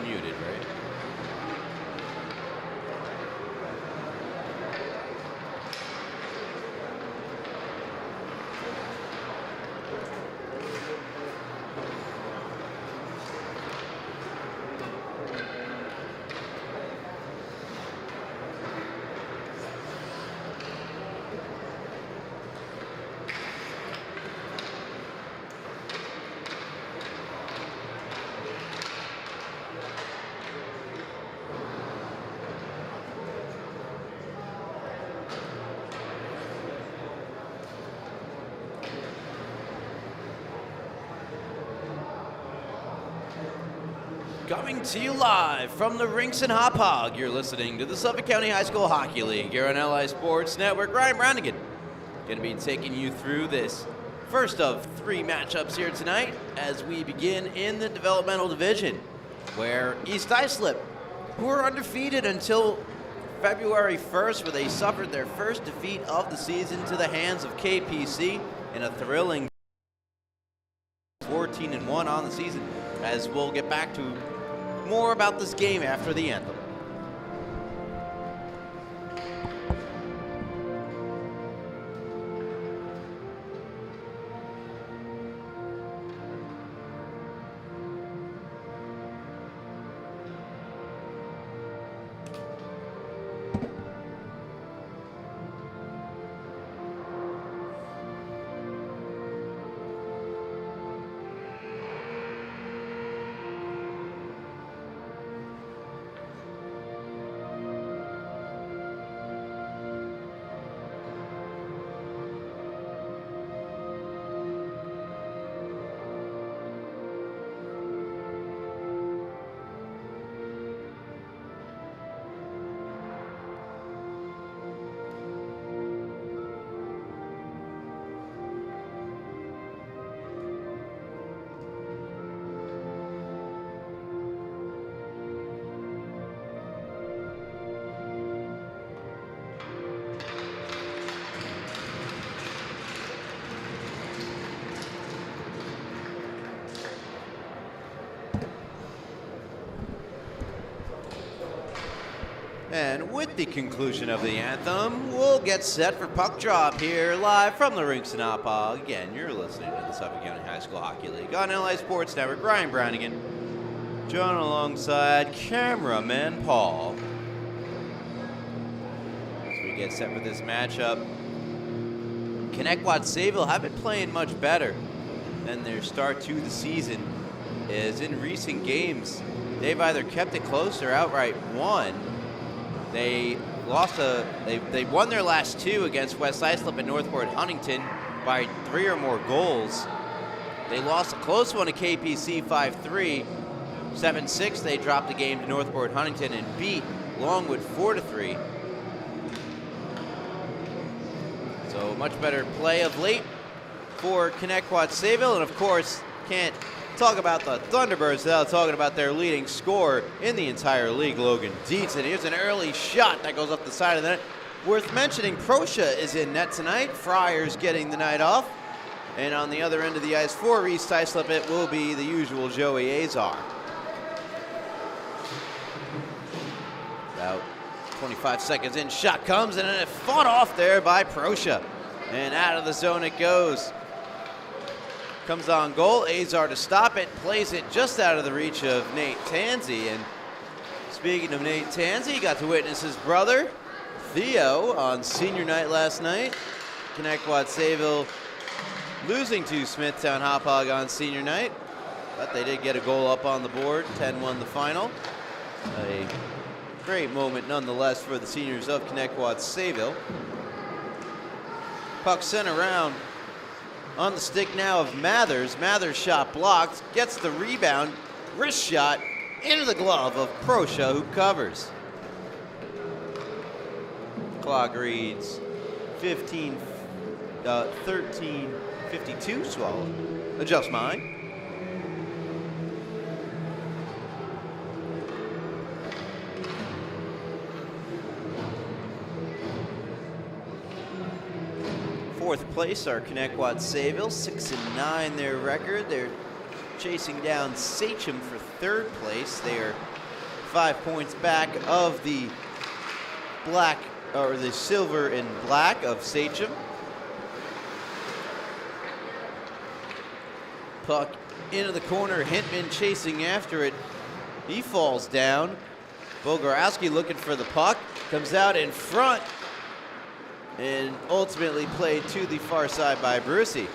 unmuted, right? Coming to you live from the rinks in Hop Hog, you're listening to the Suffolk County High School Hockey League here on LI Sports Network. Ryan Brownigan going to be taking you through this first of 3 matchups here tonight as we begin in the developmental division, where East Islip, who were undefeated until February 1st, where they suffered their first defeat of the season to the hands of KPC in a thrilling 14-1 on the season, as we'll get back to more about this game after the anthem. And with the conclusion of the anthem, we'll get set for puck drop here live from the rinks in Hop Hog. Again, you're listening to the Suffolk County High School Hockey League on LI Sports Network. Ryan Brownigan, John alongside cameraman Paul. As we get set for this matchup, Connetquot Sayville have been playing much better than their start to the season, as in recent games, they've either kept it close or outright won. They won their last 2 against West Islip and Northport Huntington by 3 or more goals. They lost a close one to KPC 5-3. 7-6, they dropped the game to Northport Huntington and beat Longwood 4-3. So much better play of late for Connetquot Sayville, and of course, can't talk about the Thunderbirds without talking about their leading scorer in the entire league, Logan Dietz. And here's an early shot that goes up the side of the net. Worth mentioning, Proscia is in net tonight. Friars getting the night off. And on the other end of the ice for East Islip, it will be the usual Joey Azar. About 25 seconds in, shot comes, and then it fought off there by Proscia. And out of the zone it goes. Comes on goal, Azar to stop it, plays it just out of the reach of Nate Tansey. And speaking of Nate Tansey, got to witness his brother, Theo, on senior night last night. Connetquot Sayville losing to Smithtown Hop Hog on senior night, but they did get a goal up on the board, 10-1 the final. A great moment nonetheless for the seniors of Connetquot Sayville. Puck sent around. On the stick now of Mathers. Mathers shot blocked, gets the rebound, wrist shot into the glove of Proscia, who covers. Clock reads 13:52 swallow. Adjust mine. Fourth place are Connetquot Sayville, 6-9 their record. They're chasing down Sachem for 3rd place. They are 5 points back of the black, or the silver and black of Sachem. Puck into the corner, Hintman chasing after it. He falls down. Bogorowski looking for the puck, comes out in front, and ultimately played to the far side by Brucey.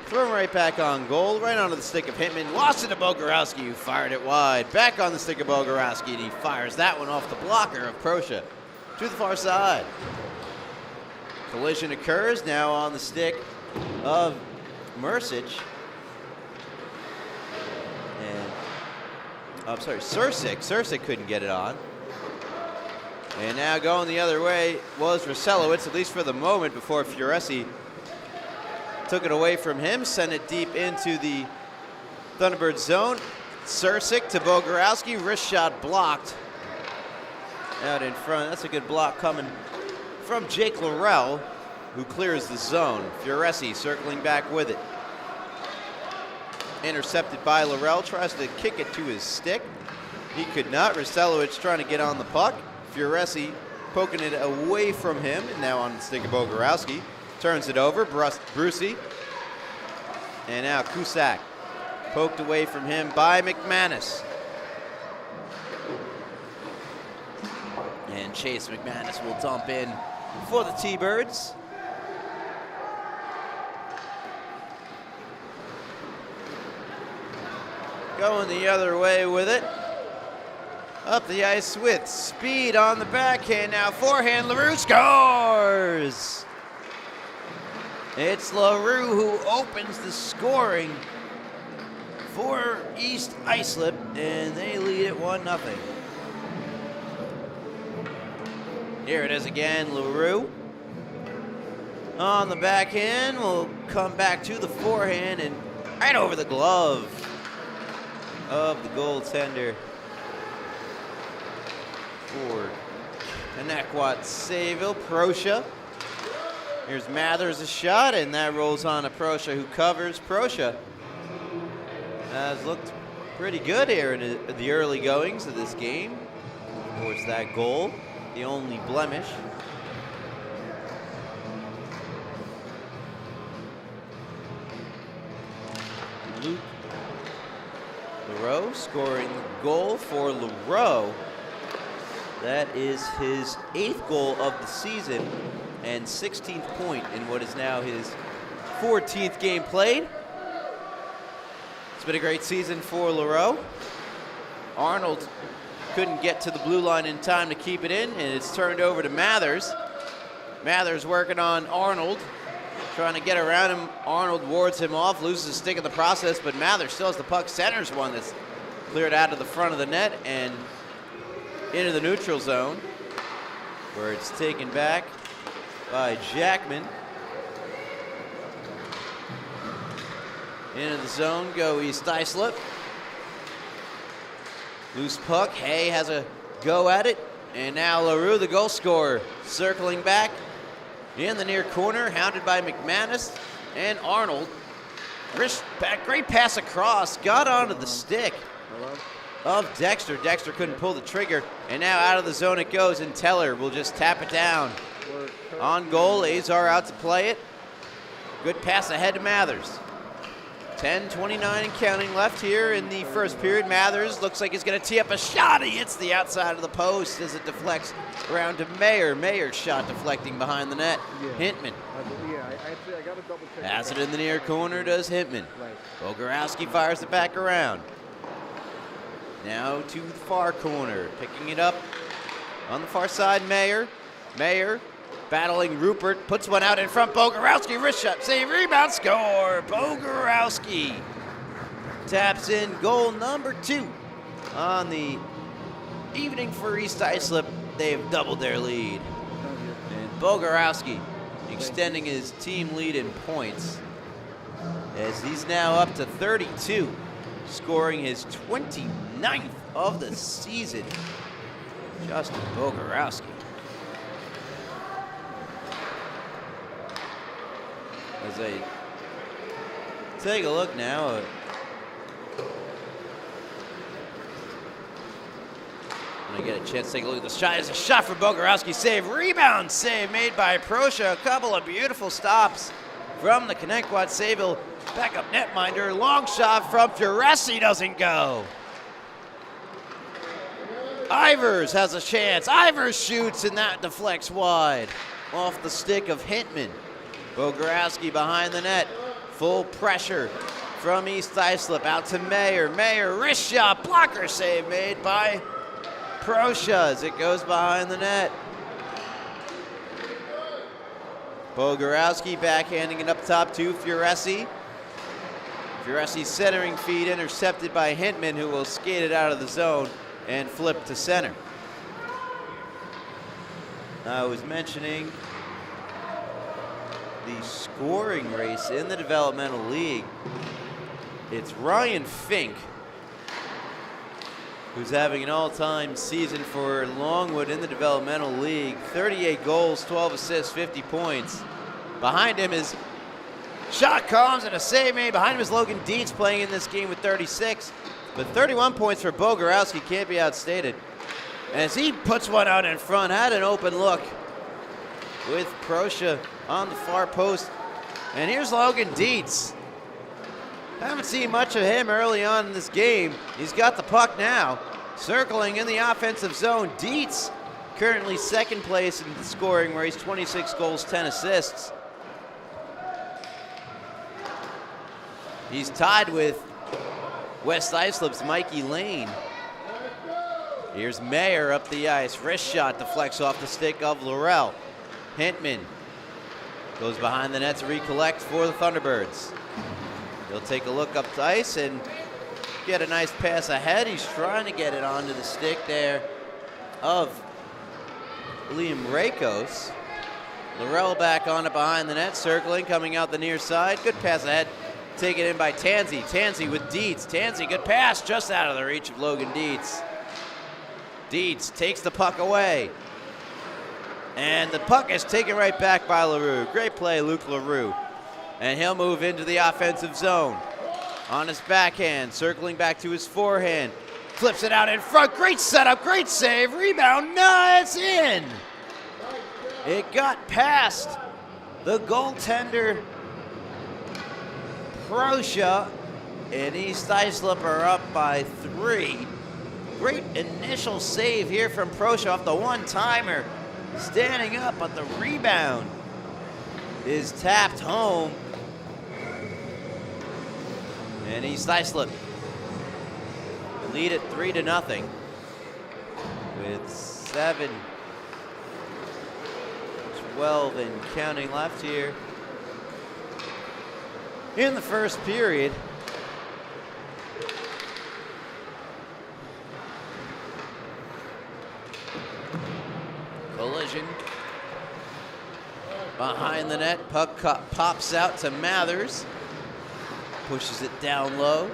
Thrown right back on goal, right onto the stick of Hintman. Lost it to Bogorowski, who fired it wide. Back on the stick of Bogorowski, and he fires that one off the blocker of Proscia to the far side. Collision occurs now on the stick of Mercic. And, I'm sorry, Sursic. Sursic couldn't get it on. And now going the other way was Veselowitz, at least for the moment, before Fioresi took it away from him, sent it deep into the Thunderbird zone. Sursic to Bogorowski, wrist shot blocked out in front. That's a good block coming from Jake Laurel, who clears the zone. Fioresi circling back with it. Intercepted by Laurel, tries to kick it to his stick. He could not. Veselowitz trying to get on the puck. Fioresi poking it away from him, and now on the stick of Bogorowski. Turns it over, Brucey. And now Cusack, poked away from him by McManus. And Chase McManus will dump in for the T-Birds. Going the other way with it. Up the ice with speed on the backhand. Now forehand, LaRue scores! It's LaRue who opens the scoring for East Islip, and they lead it 1-0. Here it is again, LaRue. On the backhand, will come back to the forehand and right over the glove of the goaltender for Connetquot Sayville, Proscia. Here's Mathers a shot, and that rolls on to Proscia, who covers. Proscia has looked pretty good here in the early goings of this game. Of course, that goal, the only blemish. Luke LaRoe scoring the goal for LaRoe. That is his 8th goal of the season and 16th point in what is now his 14th game played. It's been a great season for LaRoe. Arnold couldn't get to the blue line in time to keep it in, and it's turned over to Mathers. Mathers working on Arnold, trying to get around him. Arnold wards him off, loses a stick in the process, but Mathers still has the puck, centers one that's cleared out of the front of the net and into the neutral zone, where it's taken back by Jackman. Into the zone go East Islip. Loose puck, Hay has a go at it, and now LaRue, the goal scorer, circling back in the near corner, hounded by McManus and Arnold. Wrist back, great pass across, got onto the stick of Dexter. Dexter couldn't pull the trigger, and now out of the zone it goes, and Teller will just tap it down. On goal, Azar out to play it. Good pass ahead to Mathers. 10:29 and counting left here in the first period. Mathers looks like he's going to tee up a shot. He hits the outside of the post as it deflects around to Mayer. Mayer's shot deflecting behind the net. Hintman. I got to double check. Has it in the near corner, does Hintman. Bogorowski fires it back around. Now to the far corner, picking it up on the far side, Mayer. Mayer battling Rupert, puts one out in front. Bogorowski, wrist shot, save, rebound, score. Bogorowski taps in goal number 2 on the evening for East Islip. They've doubled their lead. And Bogorowski extending his team lead in points as he's now up to 32, scoring his 29th of the season. Justin Bogorowski. As I take a look now at When I get a chance to take a look at the shot, it's a shot for Bogorowski, save, rebound save made by Proscia. A couple of beautiful stops from the Connetquot Sayville backup netminder. Long shot from Furesi, doesn't go. Ivers has a chance. Ivers shoots, and that deflects wide off the stick of Hintman. Bogorowski behind the net. Full pressure from East Islip out to Mayer. Mayer, wrist shot, blocker save made by Proscia as it goes behind the net. Bogorowski backhanding it up top to Furesi. Furesi's centering feed intercepted by Hintman, who will skate it out of the zone and flip to center. I was mentioning the scoring race in the Developmental League. It's Ryan Fink, who's having an all-time season for Longwood in the Developmental League. 38 goals, 12 assists, 50 points. Behind him is shot comes and a save made. Behind him is Logan Dietz playing in this game with 36. But 31 points for Bogorowski can't be outstated. As he puts one out in front, had an open look with Proscia on the far post. And here's Logan Dietz. Haven't seen much of him early on in this game. He's got the puck now, circling in the offensive zone. Dietz currently second place in the scoring race, 26 goals, 10 assists. He's tied with West Islip's Mikey Lane. Here's Mayer up the ice. Wrist shot deflects off the stick of Laurel. Hintman goes behind the net to recollect for the Thunderbirds. He'll take a look up to ice and get a nice pass ahead. He's trying to get it onto the stick there of Liam Rakos. Laurel back on it behind the net, circling, coming out the near side. Good pass ahead. Taken in by Tansey. Tansey with Dietz. Tansey, good pass, just out of the reach of Logan Dietz. Dietz takes the puck away. And the puck is taken right back by LaRue. Great play, Luke LaRue. And he'll move into the offensive zone. On his backhand, circling back to his forehand. Flips it out in front. Great setup, great save. Rebound, no, it's in. It got past the goaltender, Proscia, and East Islip are up by 3. Great initial save here from Proscia off the one-timer. Standing up, but the rebound is tapped home. And East Islip lead it 3-0 with 7:12 and counting left here in the first period. Collision behind the net. Puck pops out to Mathers. Pushes it down low.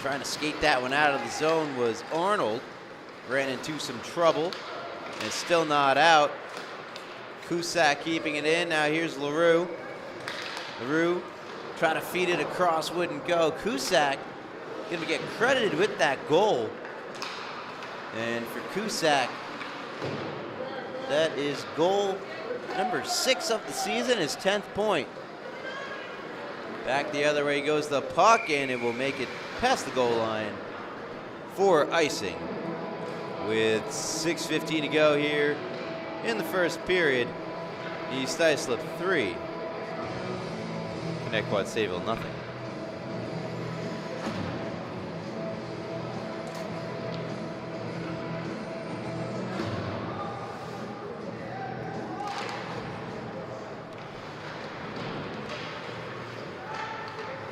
Trying to skate that one out of the zone was Arnold. Ran into some trouble and still not out. Cusack keeping it in. Now here's LaRue. LaRue trying to feed it across, wouldn't go. Cusack going to get credited with that goal. And for Cusack, that is goal number 6 of the season, his 10th point. Back the other way goes the puck, and it will make it past the goal line for icing. With 6:15 to go here in the first period, East Islip 3, Connetquot Sayville nothing.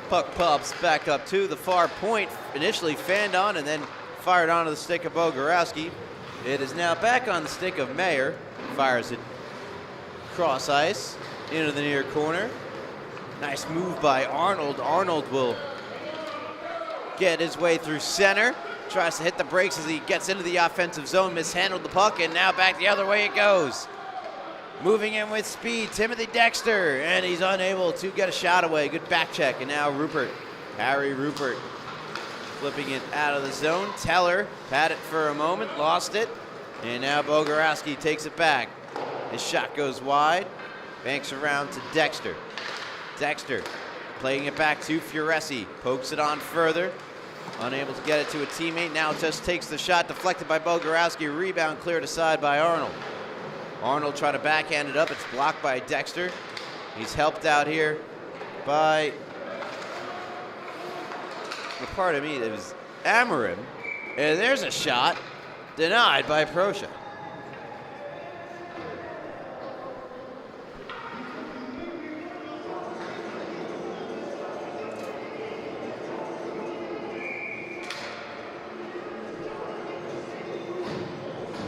Puck pops back up to the far point, initially fanned on and then fired onto the stick of Bogorowski. It is now back on the stick of Mayer. Fires it cross ice into the near corner. Nice move by Arnold. Arnold will get his way through center. Tries to hit the brakes as he gets into the offensive zone. Mishandled the puck, and now back the other way it goes. Moving in with speed, Timothy Dexter, and he's unable to get a shot away. Good back check, and now Rupert, Harry Rupert, Flipping it out of the zone. Teller had it for a moment, lost it. And now Bogorowski takes it back. His shot goes wide. Banks around to Dexter. Dexter playing it back to Furesi. Pokes it on further. Unable to get it to a teammate. Now just takes the shot, deflected by Bogorowski. Rebound cleared aside by Arnold. Arnold tried to backhand it up. It's blocked by Dexter. He's helped out here by, well, pardon me, it was Amarim. And there's a shot denied by Proscia.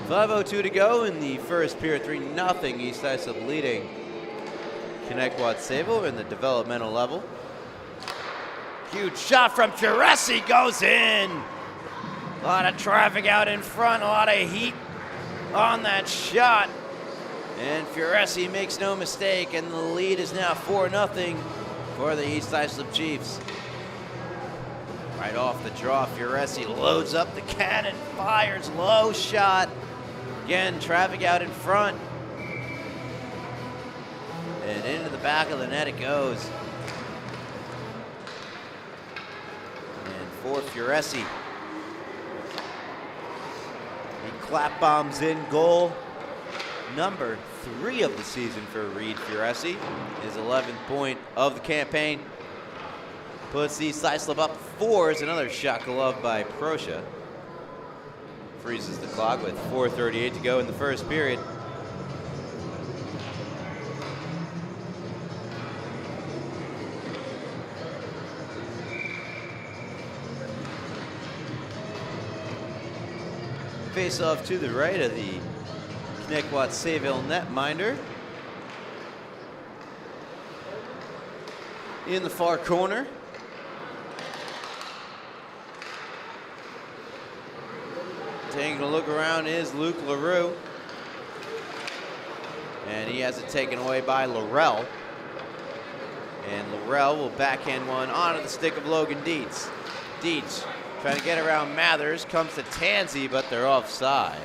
.5:02 to go in the first period. 3-0 East Islip leading Connetquot Sayville in the developmental level. Huge shot from Furesi goes in. A lot of traffic out in front, a lot of heat on that shot. And Furesi makes no mistake, and the lead is now 4-0 for the East Islip Chiefs. Right off the draw, Furesi loads up the cannon, fires, low shot. Again, traffic out in front. And into the back of the net it goes. And for Furesi, he clap bombs in goal number 3 of the season for Reed Furesi. His 11th point of the campaign. Puts East Islip up 4 as another shot glove by Proscia. Freezes the clock with 4:38 to go in the first period. Face off to the right of the Connetquot Sayville netminder. In the far corner, taking a look around is Luke LaRue. And he has it taken away by Laurel. And Laurel will backhand one onto the stick of Logan Dietz. Dietz trying to get around Mathers, comes to Tansey, but they're offside.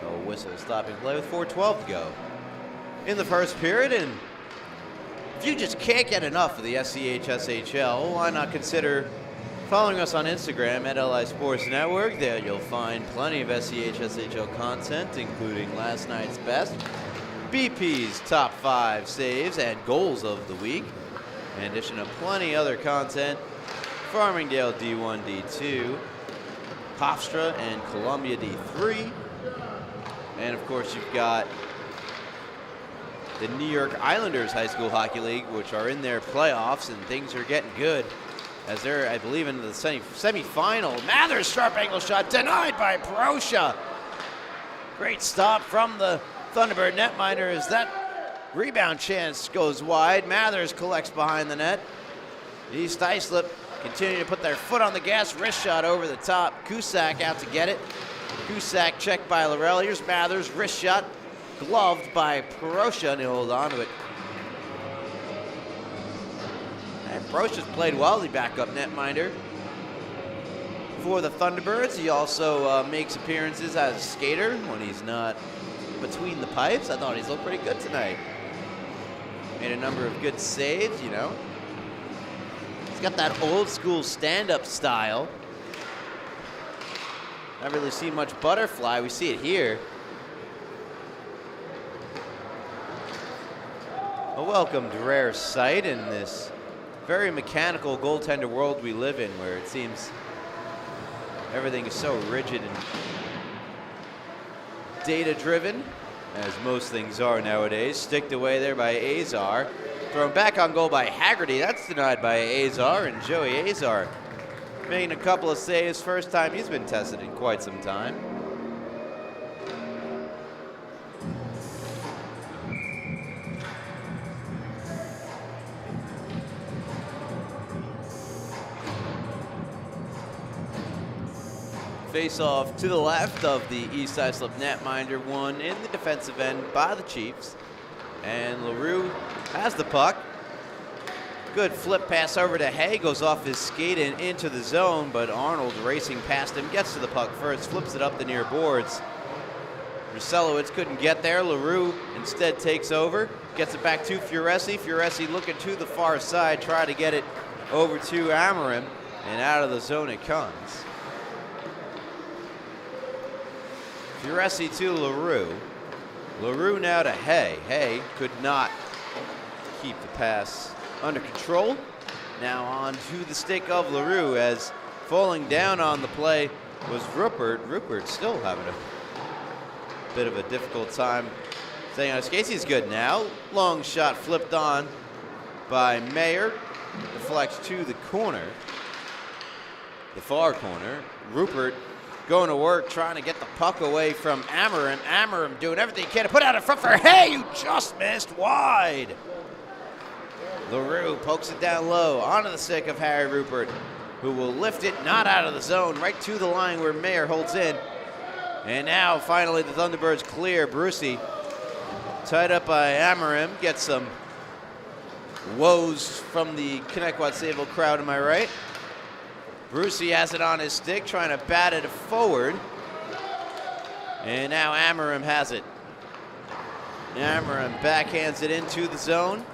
So whistle stopping play with 4:12 to go in the first period. And if you just can't get enough of the SCHSHL, why not consider following us on Instagram at LI Sports Network. There you'll find plenty of SCHSHL content, including last night's best, BP's top 5 saves and goals of the week, in addition to plenty other content, Farmingdale D1, D2, Hofstra and Columbia D3, and of course you've got the New York Islanders High School Hockey League, which are in their playoffs, and things are getting good as they're, I believe, into the semi-final. Mathers sharp angle shot denied by Proscia. Great stop from the Thunderbird netminder as that rebound chance goes wide. Mathers collects behind the net. East Islip continue to put their foot on the gas. Wrist shot over the top. Cusack out to get it. Cusack checked by Laurel. Here's Mathers. Wrist shot gloved by Proscia, and he'll hold on to it. And Proscia's played well, the backup netminder for the Thunderbirds. He also makes appearances as a skater when he's not between the pipes. I thought he's looked pretty good tonight. Made a number of good saves, you know. He's got that old school stand-up style. Not really seen much butterfly. We see it here. A welcomed rare sight in this very mechanical goaltender world we live in, where it seems everything is so rigid and data-driven, as most things are nowadays. Sticked away there by Azar. Thrown back on goal by Haggerty. That's denied by Azar, and Joey Azar making a couple of saves. First time he's been tested in quite some time. Face off to the left of the East Islip netminder, won in the defensive end by the Chiefs. And LaRue has the puck. Good flip pass over to Hay, goes off his skate and into the zone, but Arnold racing past him, gets to the puck first, flips it up the near boards. Ruselowitz couldn't get there. LaRue instead takes over, gets it back to Furesi. Furesi looking to the far side, try to get it over to Amarim, and out of the zone it comes. Furesi to LaRue. LaRue now to Hay. Hay could not keep the pass under control. Now on to the stick of LaRue, as falling down on the play was Rupert. Rupert still having a bit of a difficult time staying on his skates. He's good now. Long shot flipped on by Mayer. Deflects to the corner, the far corner. Rupert going to work, trying to get the puck away from Amarim. Amarim doing everything he can to put out in front for Hay, who just missed wide. LaRue pokes it down low onto the stick of Harry Rupert, who will lift it not out of the zone, right to the line where Mayer holds in. And now finally the Thunderbirds clear. Brucey tied up by Amarim, gets some woes from the Connetquot Sayville crowd, am I right? Brucey has it on his stick, trying to bat it forward. And now Amarim has it. Amarim backhands it into the zone.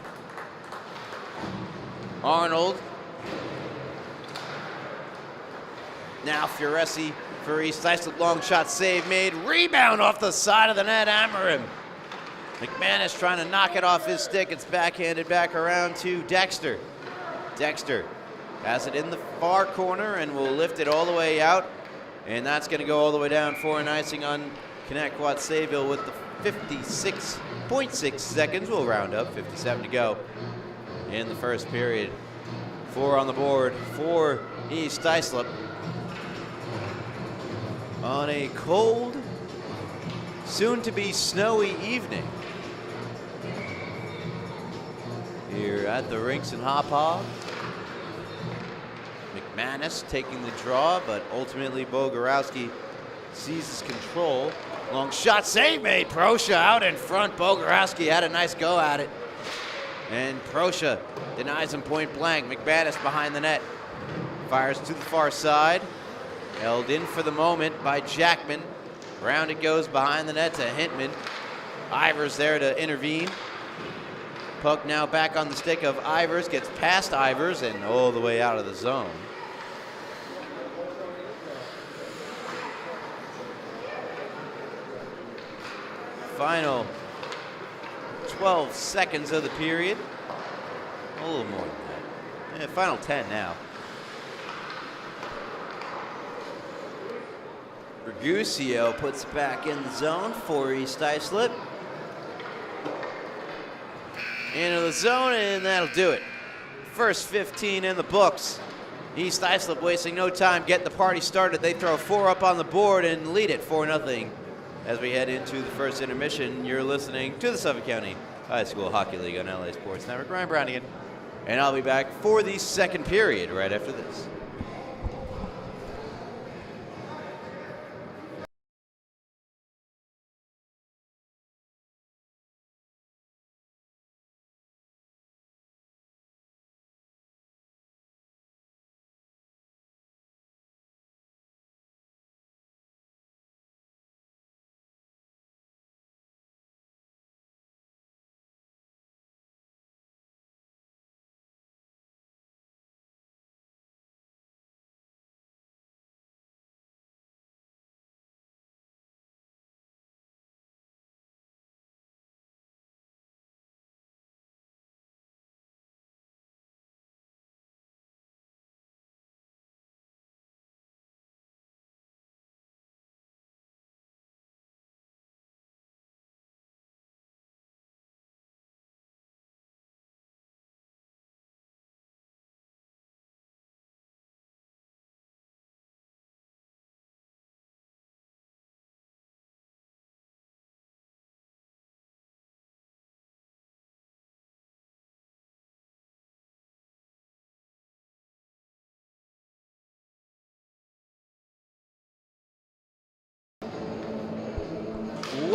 Arnold. Now Furesi for East Islip, long shot save made. Rebound off the side of the net, Amarim. McManus trying to knock it off his stick. It's backhanded back around to Dexter. Dexter has it in the far corner and will lift it all the way out. And that's going to go all the way down for an icing on Connetquot Sayville with the 56.6 seconds. We'll round up, 57 to go in the first period. 4 on the board for East Islip. On a cold, soon-to-be snowy evening here at the rinks in Hauppauge. McManus taking the draw, but ultimately Bogorowski seizes control. Long shot save made. Proscia out in front. Bogorowski had a nice go at it, and Proscia denies him point blank. McManus behind the net. Fires to the far side. Held in for the moment by Jackman. Round it goes behind the net to Hintman. Ivers there to intervene. Puck now back on the stick of Ivers. Gets past Ivers and all the way out of the zone. Final 12 seconds of the period. A little more than that. Yeah, final 10 now. Bergusio puts it back in the zone for East Islip. Into the zone, and that'll do it. First 15 in the books. East Islip wasting no time getting the party started. They throw 4 up on the board and lead it 4-0. As we head into the first intermission, you're listening to the Suffolk County High School Hockey League on LA Sports Network. Ryan Brownigan, and I'll be back for the second period right after this.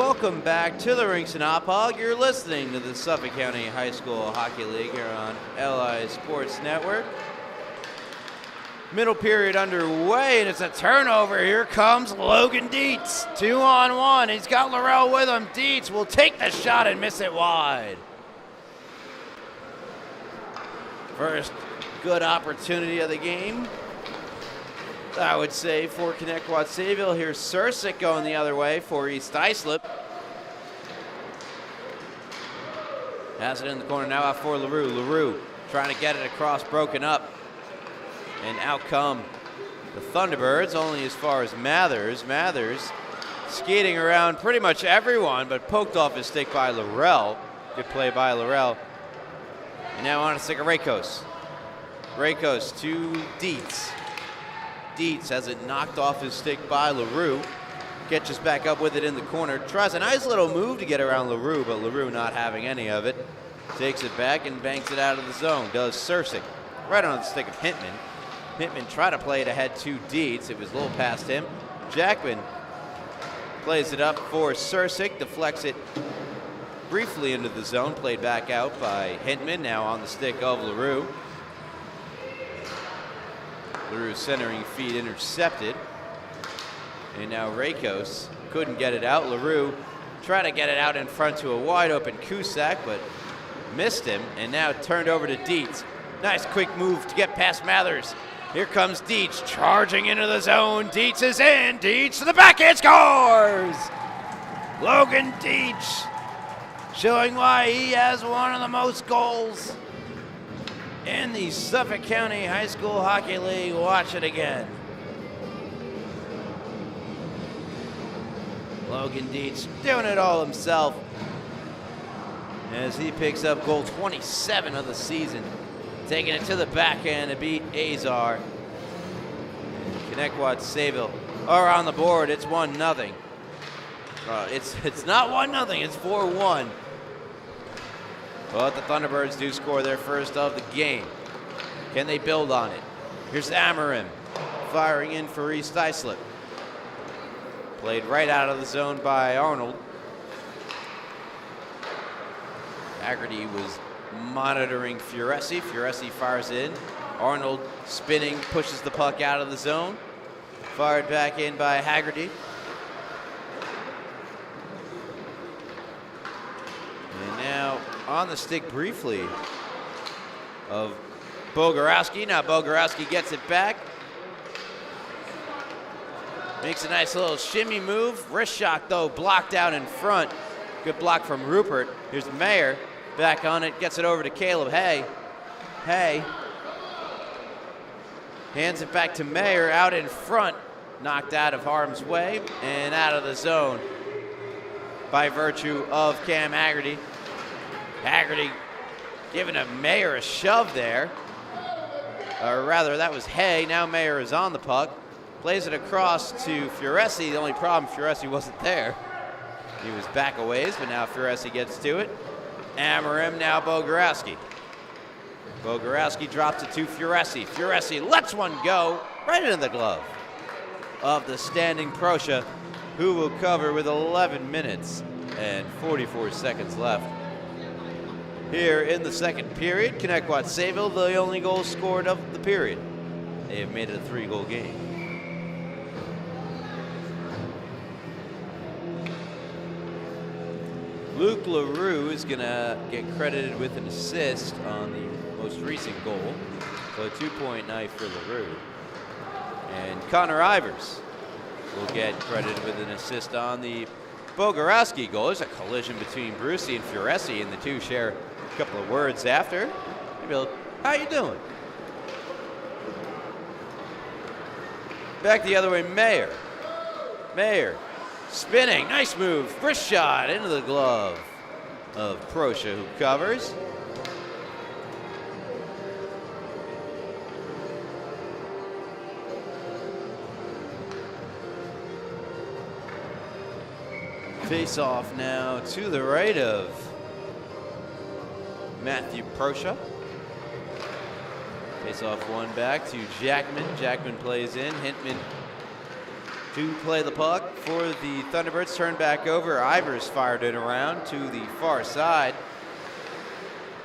welcome back to the Rinks and Hop Hog. You're listening to the Suffolk County High School Hockey League here on LI Sports Network. Middle period underway, and it's a turnover. Here comes Logan Dietz. 2-on-1. He's got Laurel with him. Dietz will take the shot and miss it wide. First good opportunity of the game, I would say, for Connetquot Sayville. Here's Sursick going the other way for East Islip. Has it in the corner now out for LaRue. LaRue trying to get it across, broken up. And out come the Thunderbirds, only as far as Mathers. Mathers skating around pretty much everyone, but poked off his stick by Laurel. Good play by Laurel. And now on a stick of Rakos. Rakos to Dietz. Dietz has it knocked off his stick by LaRue. Catches back up with it in the corner. Tries a nice little move to get around LaRue, but LaRue not having any of it. Takes it back and banks it out of the zone. Does Sursick. Right on the stick of Hintman. Hintman tried to play it ahead to Dietz. It was a little past him. Jackman plays it up for Sursick. Deflects it briefly into the zone. Played back out by Hintman. Now on the stick of LaRue. LaRue's centering feed intercepted. And now Rakos couldn't get it out. LaRue tried to get it out in front to a wide open Cusack, but missed him. And now turned over to Dietz. Nice quick move to get past Mathers. Here comes Dietz charging into the zone. Dietz is in. Dietz to the backhand scores. Logan Dietz showing why he has one of the most goals in the Suffolk County High School Hockey League. Watch it again. Logan Dietz doing it all himself as he picks up goal 27 of the season. Taking it to the backhand to beat Azar. Connetquot Sayville are on the board. It's 1-0. It's not 1-0. It's 4-1. But the Thunderbirds do score their first of the game. Can they build on it? Here's Amarim firing in for East Islip. Played right out of the zone by Arnold. Haggerty was monitoring Furesi. Furesi fires in. Arnold spinning, pushes the puck out of the zone. Fired back in by Haggerty. And now on the stick briefly of Bogorowski. Now Bogorowski gets it back. Makes a nice little shimmy move. Wrist shot though, blocked out in front. Good block from Rupert. Here's Mayer. Back on it, gets it over to Caleb Hay. Hay hands it back to Mayer out in front. Knocked out of harm's way and out of the zone by virtue of Cam Haggerty. Haggerty giving Mayer a shove there. Or rather, that was Hay. Now Mayer is on the puck. Plays it across to Furesi. The only problem, Furesi wasn't there. He was back a ways, but now Furesi gets to it. Amarim, now Bogorowski. Bogorowski drops it to Furesi. Furesi lets one go right into the glove of the standing Proscia, who will cover with 11 minutes and 44 seconds left. Here in the second period, Connetquot Sayville, the only goal scored of the period. They have made it a 3-goal game. Luke LaRue is going to get credited with an assist on the most recent goal. So a 2-point night for LaRue. And Connor Ivers will get credited with an assist on the Bogorowski goal. There's a collision between Brucey and Furesi, and the two share a couple of words after. Maybe, how you doing? Back the other way, Mayer. Mayer spinning, nice move, wrist shot into the glove of Proscia, who covers. Face off now to the right of Matthew Proscia. Face off one back to Jackman. Jackman plays in. Hintman to play the puck for the Thunderbirds. Turned back over. Ivers fired it around to the far side.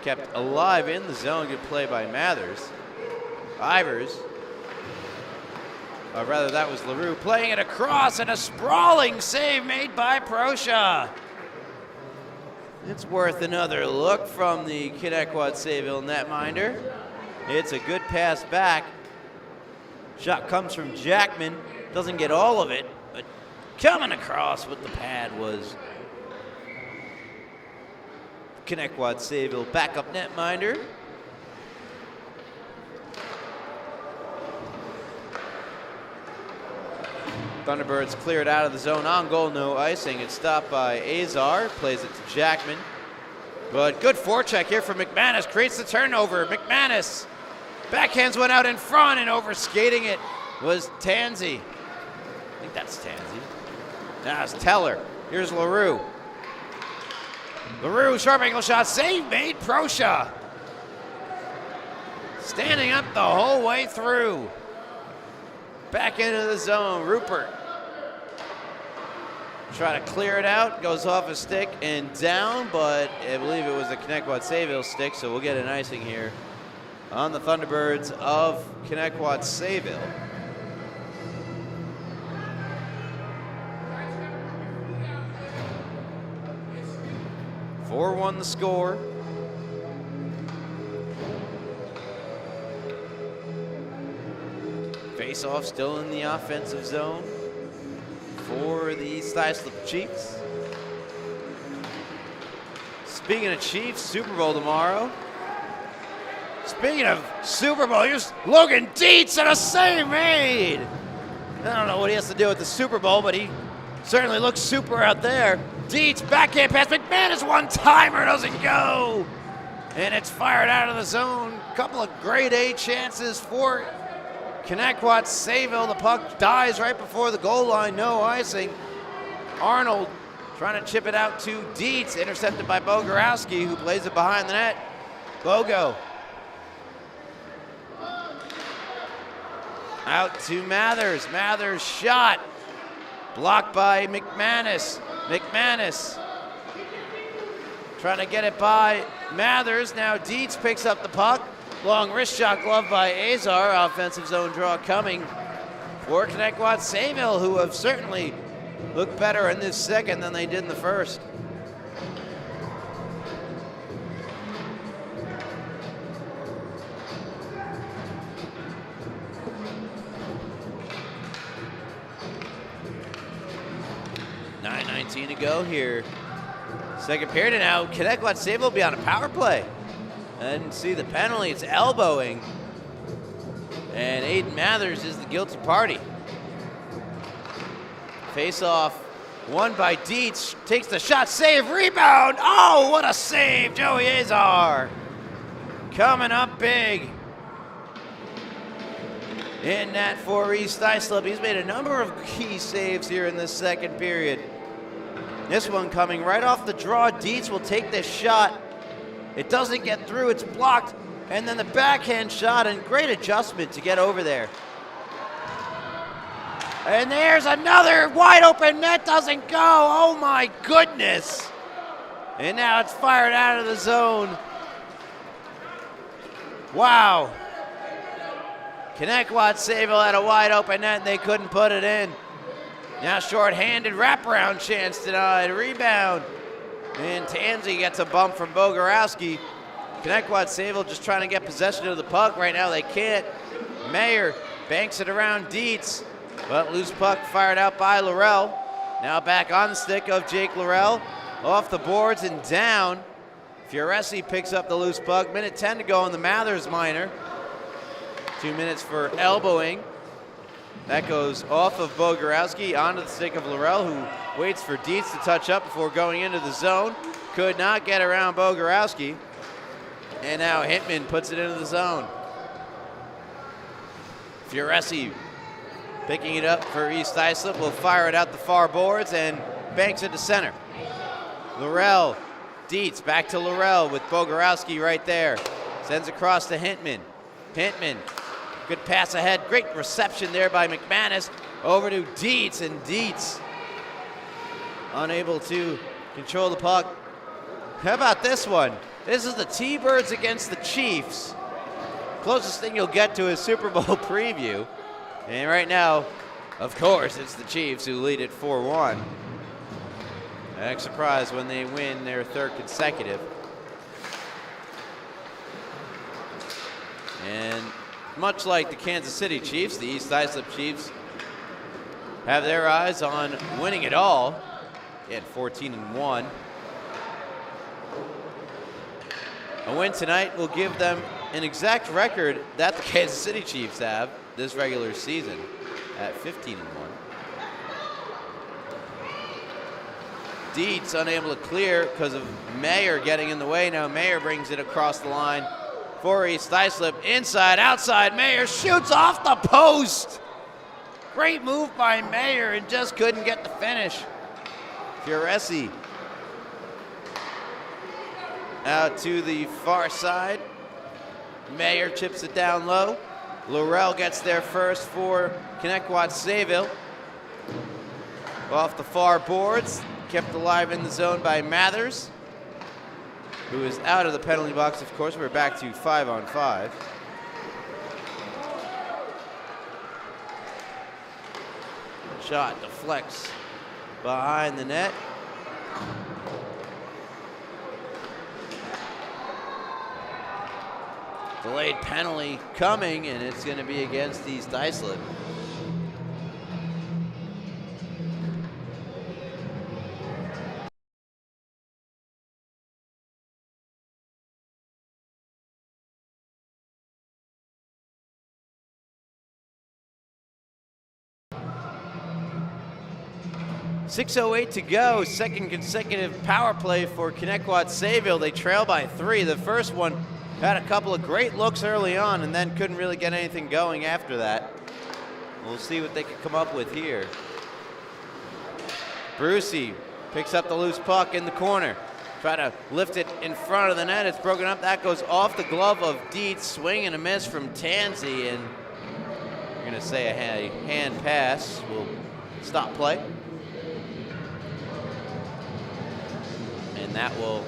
Kept alive in the zone. Good play by Mathers. Ivers. Rather, that was LaRue playing it across, and a sprawling save made by Proscia. It's worth another look from the Connetquot Sayville netminder. It's a good pass back. Shot comes from Jackman. Doesn't get all of it, but coming across with the pad was Connetquot Sayville backup netminder. Thunderbirds cleared out of the zone. On goal, no icing. It's stopped by Azar. Plays it to Jackman. But good forecheck here from McManus. Creates the turnover. McManus. Backhands went out in front, and overskating it was Tansey. I think that's Tansey. Now it's Teller. Here's LaRue. LaRue, sharp angle shot. Save made. Proscia. Standing up the whole way through. Back into the zone. Rupert. Try to clear it out. Goes off a stick and down, but I believe it was the Connetquot Sayville stick, so we'll get an icing here on the Thunderbirds of Connetquot Sayville. (4-1) the score. Face-off still in the offensive zone for the East Islip Chiefs. Speaking of Chiefs, Super Bowl tomorrow. Speaking of Super Bowl, here's Logan Dietz and a save made. I don't know what he has to do with the Super Bowl, but he certainly looks super out there. Dietz, backhand pass, McManus one-timer, doesn't go. And it's fired out of the zone. Couple of grade A chances for Connetquot Sayville. The puck dies right before the goal line, no icing. Arnold trying to chip it out to Dietz, intercepted by Bogorowski, who plays it behind the net. Bogo. Out to Mathers. Mathers shot. Blocked by McManus. McManus trying to get it by Mathers. Now Dietz picks up the puck. Long wrist shot glove by Azar. Offensive zone draw coming for Connetquot Sayville, who have certainly looked better in this second than they did in the first. (9:19) to go here. Second period, and now Connetquot Sayville will be on a power play. I didn't see the penalty. It's elbowing. And Aiden Mathers is the guilty party. Face off. Won by Dietz. Takes the shot. Save. Rebound. Oh, what a save. Joey Azar. Coming up big. In that for East Islip. He's made a number of key saves here in this second period. This one coming right off the draw. Dietz will take this shot. It doesn't get through, it's blocked, and then the backhand shot, and great adjustment to get over there. And there's another wide open net, doesn't go, oh my goodness. And now it's fired out of the zone. Wow. Connetquot Sayville had a wide open net, and they couldn't put it in. Now short-handed, wraparound chance denied, rebound. And Tansey gets a bump from Bogorowski. Connetquot Sayville just trying to get possession of the puck. Right now they can't. Mayer banks it around Dietz, but loose puck fired out by Laurel. Now back on the stick of Jake Laurel. Off the boards and down. Fioresi picks up the loose puck. Minute 10 to go on the Mathers minor. 2 minutes for elbowing. That goes off of Bogorowski onto the stick of Laurel, who waits for Dietz to touch up before going into the zone. Could not get around Bogorowski. And now Hitman puts it into the zone. Fioresi picking it up for East Islip. Will fire it out the far boards and banks it to center. Laurel, Dietz back to Laurel with Bogorowski right there. Sends across to Hintman. Hintman. Good pass ahead. Great reception there by McManus. Over to Dietz, and Dietz unable to control the puck. How about this one? This is the T-Birds against the Chiefs. Closest thing you'll get to a Super Bowl preview. And right now, of course, it's the Chiefs who lead it 4-1. Act surprised when they win their third consecutive. And much like the Kansas City Chiefs, the East Islip Chiefs have their eyes on winning it all at 14-1. A win tonight will give them an exact record that the Kansas City Chiefs have this regular season at 15-1. Dietz unable to clear because of Mayer getting in the way. Now Mayer brings it across the line for East Islip. Inside, outside, Mayer shoots off the post. Great move by Mayer and just couldn't get the finish. Fioresi out to the far side. Mayer chips it down low. Laurel gets there first for Connetquot Sayville. Off the far boards, kept alive in the zone by Mathers, who is out of the penalty box. Of course, we're back to 5-on-5. Shot deflects behind the net. Delayed penalty coming, and it's going to be against East Islip. .608 to go, second consecutive power play for Connetquot Sayville. They trail by 3. The first one had a couple of great looks early on and then couldn't really get anything going after that. We'll see what they can come up with here. Brucey picks up the loose puck in the corner. Try to lift it in front of the net. It's broken up. That goes off the glove of Dietz. Swing and a miss from Tansey, and you're going to say a hand pass will stop play. And that will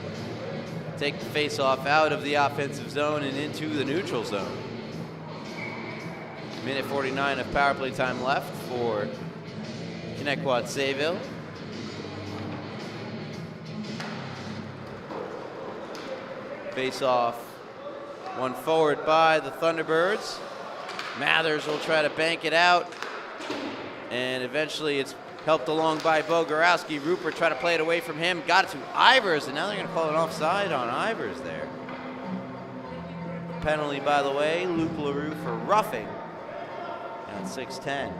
take the face-off out of the offensive zone and into the neutral zone. Minute 49 of power play time left for Connetquot Sayville. Face-off, one forward by the Thunderbirds. Mathers will try to bank it out, and eventually it's helped along by Bogorowski. Rupert tried to play it away from him, got it to Ivers, and now they're going to call an offside on Ivers there. Penalty, by the way, Luke LaRue for roughing at 6:10.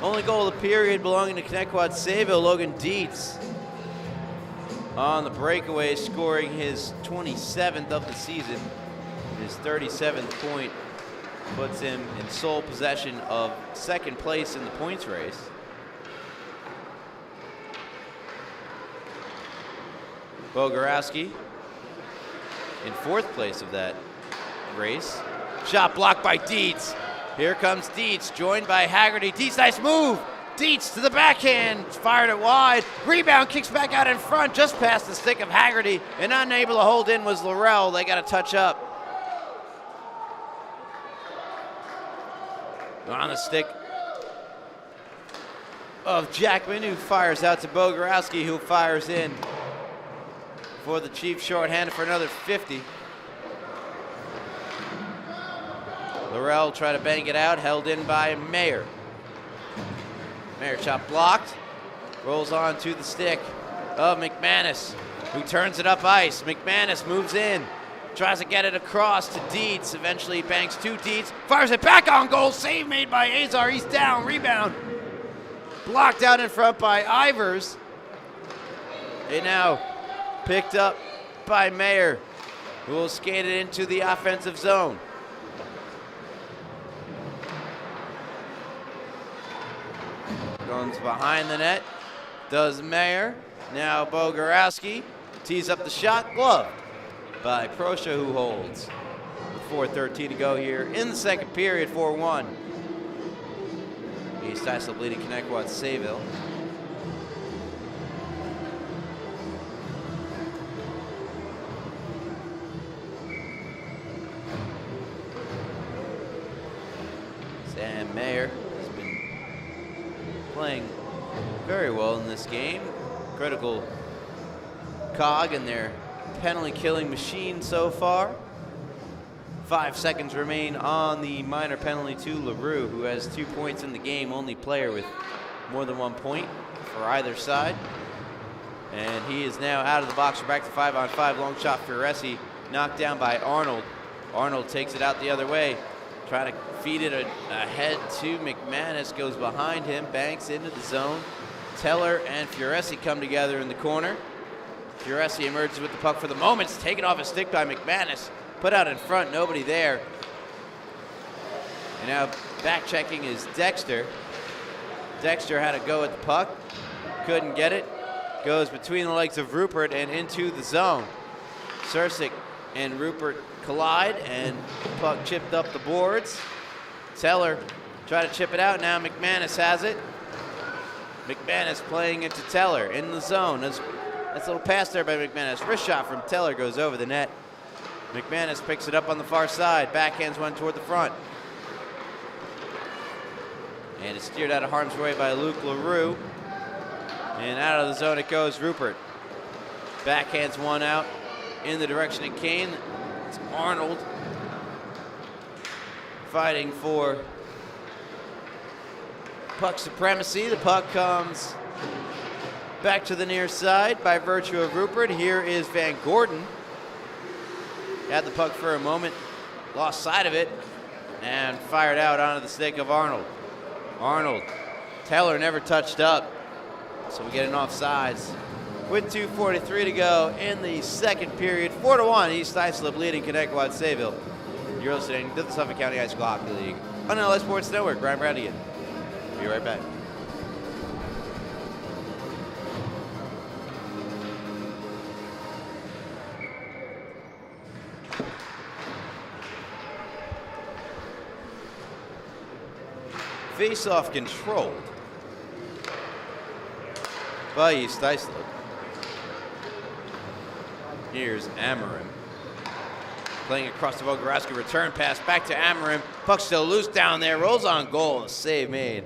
Only goal of the period belonging to Connetquot Sayville, Logan Dietz on the breakaway, scoring his 27th of the season. His 37th point puts him in sole possession of second place in the points race. Bogorowski in fourth place of that race. Shot blocked by Dietz. Here comes Dietz, joined by Haggerty. Dietz, nice move. Dietz to the backhand, fired it wide. Rebound, kicks back out in front, just past the stick of Haggerty, and unable to hold in was Laurel. They got to touch up. On the stick of Jackman, who fires out to Bogorowski, who fires in for the Chiefs shorthanded for another 50. Laurel try to bang it out, held in by Mayer. Mayer chop blocked, rolls on to the stick of McManus, who turns it up ice. McManus moves in, tries to get it across to Dietz, eventually banks to Dietz, fires it back on goal, save made by Azar, he's down, rebound. Blocked out in front by Ivers. And now picked up by Mayer, who will skate it into the offensive zone. Runs behind the net, does Mayer. Now Bogorowski tees up the shot, gloved by Proscia, who holds. With 4:13 to go here in the second period, 4-1. East Islip leading Connetquot Sayville. Sam Mayer has been playing very well in this game. Critical cog in their penalty killing machine so far. 5 seconds remain on the minor penalty to LaRue, who has 2 points in the game, only player with more than 1 point for either side. And he is now out of the box. We're back to 5-on-5. Long shot for Fioresi, knocked down by Arnold. Arnold takes it out the other way, trying to feed it ahead to McManus, goes behind him, banks into the zone. Teller and Fioresi come together in the corner. Fioresi emerges with the puck for the moment. It's taken off his stick by McManus. Put out in front, nobody there. And now back checking is Dexter. Dexter had a go at the puck, couldn't get it. Goes between the legs of Rupert and into the zone. Sursick and Rupert collide, and the puck chipped up the boards. Teller tried to chip it out, now McManus has it. McManus playing it to Teller in the zone. That's a little pass there by McManus. Wrist shot from Teller goes over the net. McManus picks it up on the far side, backhands one toward the front. And it's steered out of harm's way by Luke LaRue. And out of the zone it goes. Rupert backhands one out in the direction of Kane. It's Arnold fighting for puck supremacy. The puck comes back to the near side by virtue of Rupert. Here is Van Gordon. Had the puck for a moment, lost sight of it, and fired out onto the stick of Arnold. Arnold, Teller never touched up, so we get an offsides. With 2:43 to go in the second period, 4-1, East Islip leading Connetquot Sayville. You're listening to the Suffolk County High School Hockey League on LS Sports Network. Brian Brannigan. Be right back. Face-off controlled by East Islip. Here's Amarim playing across the Bogorowski. Return pass back to Amarim. Puck still loose down there. Rolls on goal. A save made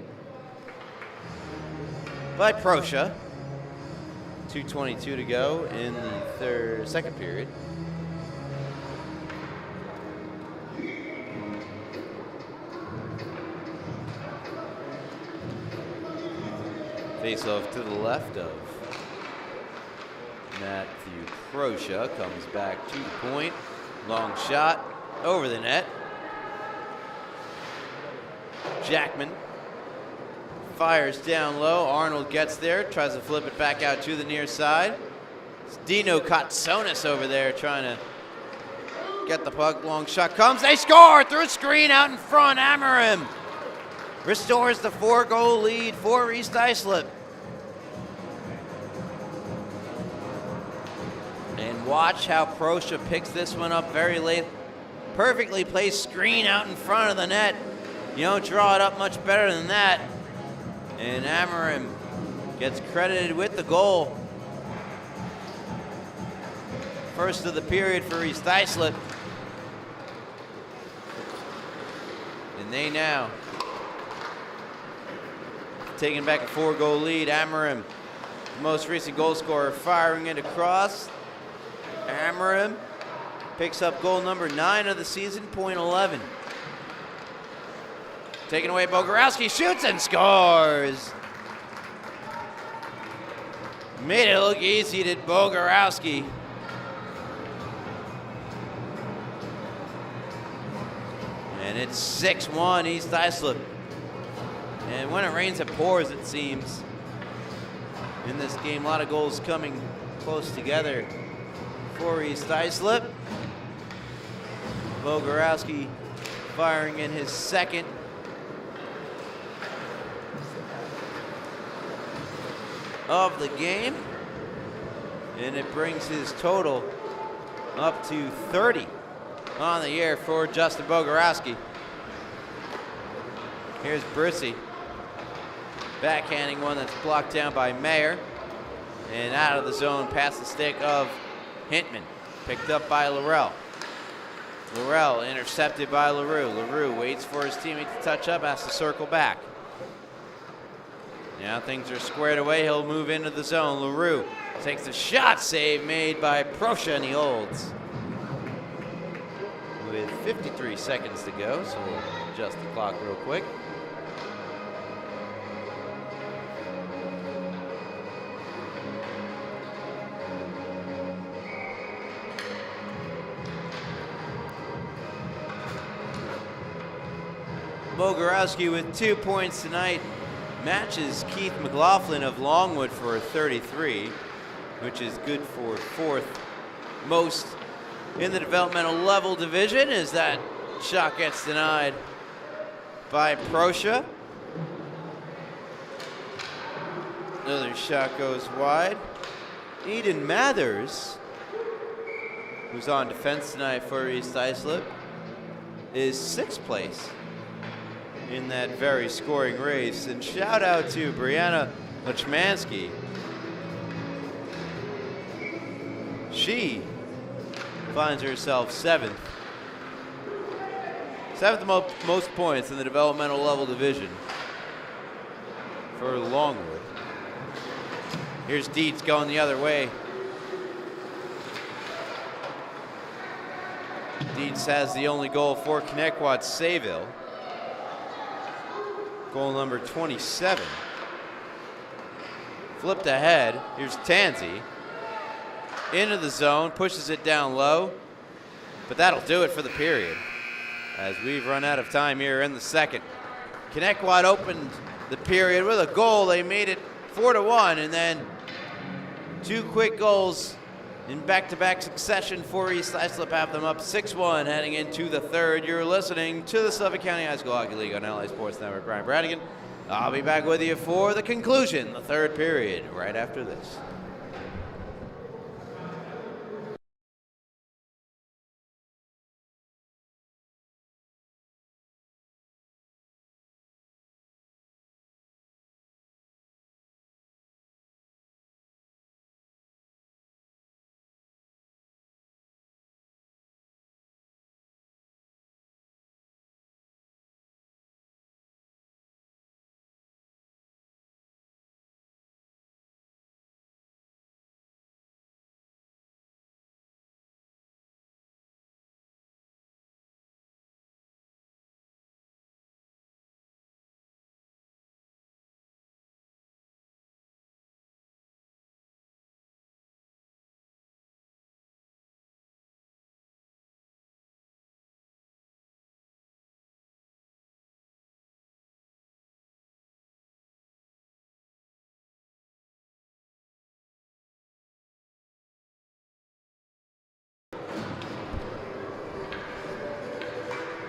by Proscia. 2:22 to go in the second period. Face-off to the left of Matthew Proscia. Comes back to the point. Long shot over the net. Jackman fires down low. Arnold gets there, tries to flip it back out to the near side. It's Dino Katsonis over there trying to get the puck. Long shot comes. They score through a screen out in front. Amarim restores the 4-goal lead for East Islip. And watch how Proscia picks this one up very late. Perfectly placed screen out in front of the net. You don't draw it up much better than that. And Amarim gets credited with the goal. First of the period for East Islip. And they now taking back a 4-goal lead. Amarim, the most recent goal scorer, firing it across. Amarim picks up goal number 9 of the season, point 11. Taken away, Bogorowski shoots and scores. Made it look easy to Bogorowski. And it's 6-1 East Islip. And when it rains, it pours, it seems. In this game, a lot of goals coming close together for East Islip. Bogorowski firing in his second. Of the game. And it brings his total up to 30 on the air for Justin Bogorowski. Here's Brissy. Backhanding one that's blocked down by Mayer. And out of the zone past the stick of Hintman. Picked up by Laurel. Laurel intercepted by LaRue. LaRue waits for his teammate to touch up, has to circle back. Now things are squared away. He'll move into the zone. LaRue takes a shot, save made by Proscia, and he holds. With 53 seconds to go, so we'll adjust the clock real quick. Bogorowski with 2 points tonight matches Keith McLaughlin of Longwood for 33, which is good for 4th most in the developmental level division, as that shot gets denied by Proscia. Another shot goes wide. Eden Mathers, who's on defense tonight for East Islip, is 6th place in that very scoring race. And shout out to Brianna Lechmansky. She finds herself 7th. 7th most points in the developmental level division for Longwood. Here's Dietz going the other way. Dietz has the only goal for Connetquot Sayville. Goal number 27. Flipped ahead. Here's Tansey. Into the zone, pushes it down low. But that'll do it for the period, as we've run out of time here in the second. Connetquot opened the period with a goal. They made it 4-1, and then 2 quick goals in back-to-back succession for East Islip have them up 6-1 heading into the third. You're listening to the Suffolk County High School Hockey League on LA Sports Network. Brian Bradigan. I'll be back with you for the conclusion, the third period, right after this.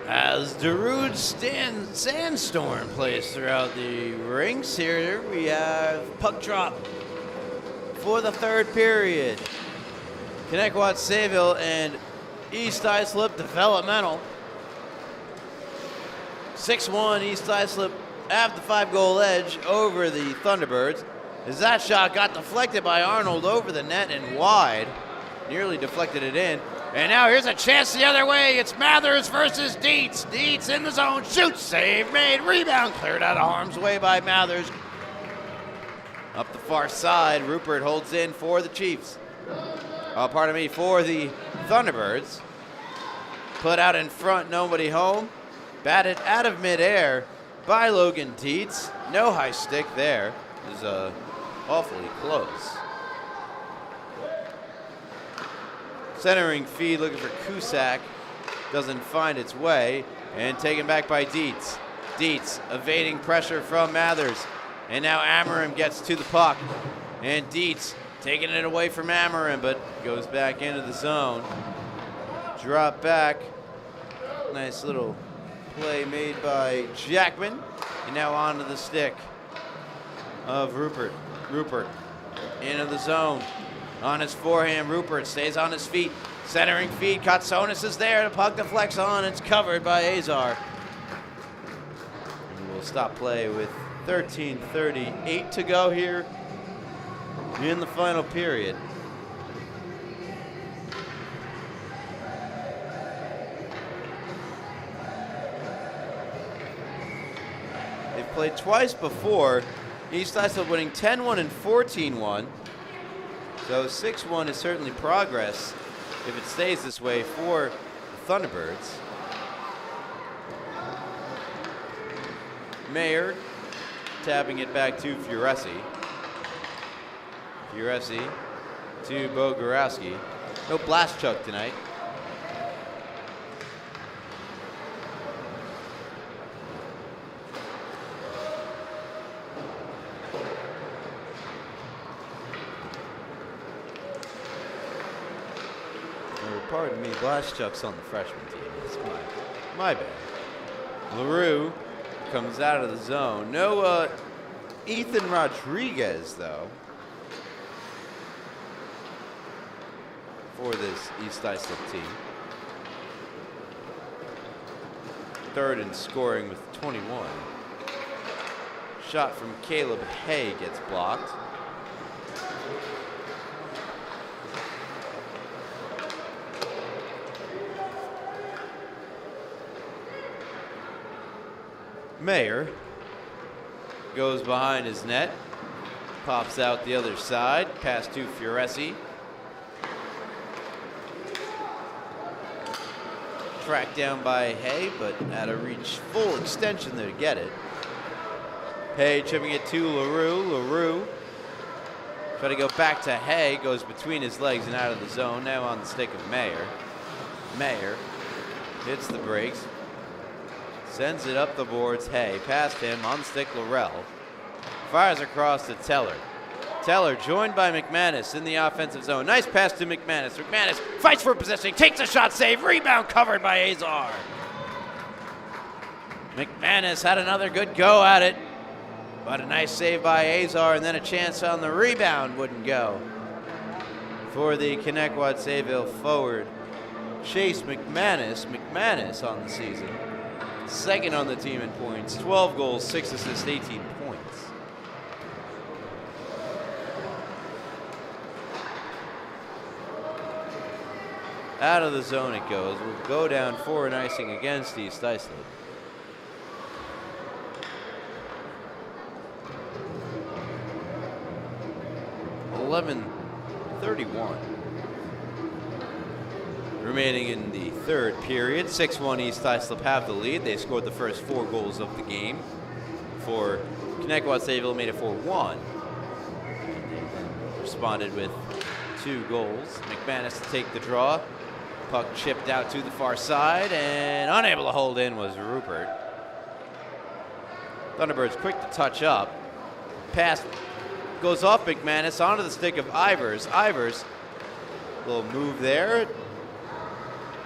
As Darude Sandstorm plays throughout the rinks here, we have puck drop for the third period. Connetquot Sayville and East Islip Developmental. 6-1, East Islip have the 5-goal edge over the Thunderbirds, as that shot got deflected by Arnold over the net and wide. Nearly deflected it in. And now here's a chance the other way. It's Mathers versus Dietz. Dietz in the zone, shoots, save made, rebound cleared out of harm's way by Mathers. Up the far side, Rupert holds in for the Chiefs. For the Thunderbirds. Put out in front, nobody home. Batted out of midair by Logan Dietz. No high stick there. It was awfully close. Centering feed looking for Cusack. Doesn't find its way. And taken back by Dietz. Dietz evading pressure from Mathers. And now Amarim gets to the puck. And Dietz taking it away from Amarim, but goes back into the zone. Drop back. Nice little play made by Jackman. And now onto the stick of Rupert. Rupert into the zone. On his forehand, Rupert stays on his feet. Centering feed, Katsonis is there. The puck deflects on. It's covered by Azar. And we'll stop play with 13:38 to go here in the final period. They've played twice before. East Islip winning 10-1 and 14-1. So 6-1 is certainly progress if it stays this way for the Thunderbirds. Mayer tapping it back to Furesi. Furesi to Bogorowski. No Blastchuk tonight. Pardon me, Blastchuk's on the freshman team. That's my bad. LaRue comes out of the zone. No Ethan Rodriguez, though, for this East Islip team. Third in scoring with 21. Shot from Caleb Hay gets blocked. Mayer goes behind his net, pops out the other side, pass to Furesi. Tracked down by Hay, but out of reach, full extension there to get it. Hay chipping it to LaRue. LaRue try to go back to Hay, goes between his legs and out of the zone, now on the stick of Mayer. Mayer hits the brakes. Sends it up the boards. Hay past him on the stick. Laurel fires across to Teller. Teller joined by McManus in the offensive zone. Nice pass to McManus. McManus fights for possession, takes a shot, save, rebound covered by Azar. McManus had another good go at it, but a nice save by Azar, and then a chance on the rebound wouldn't go for the Connetquot Sayville forward Chase McManus. McManus on the season. Second on the team in points, 12 goals, 6 assists, 18 points. Out of the zone it goes. We'll go down for an icing against East Islip. .11:31 remaining in the third period. 6-1 East Islip have the lead. They scored the first 4 goals of the game. For Connetquot Sayville made it 4-1. They then responded with 2 goals. McManus to take the draw. Puck chipped out to the far side, and unable to hold in was Rupert. Thunderbirds quick to touch up. Pass goes off McManus onto the stick of Ivers. Ivers, little move there.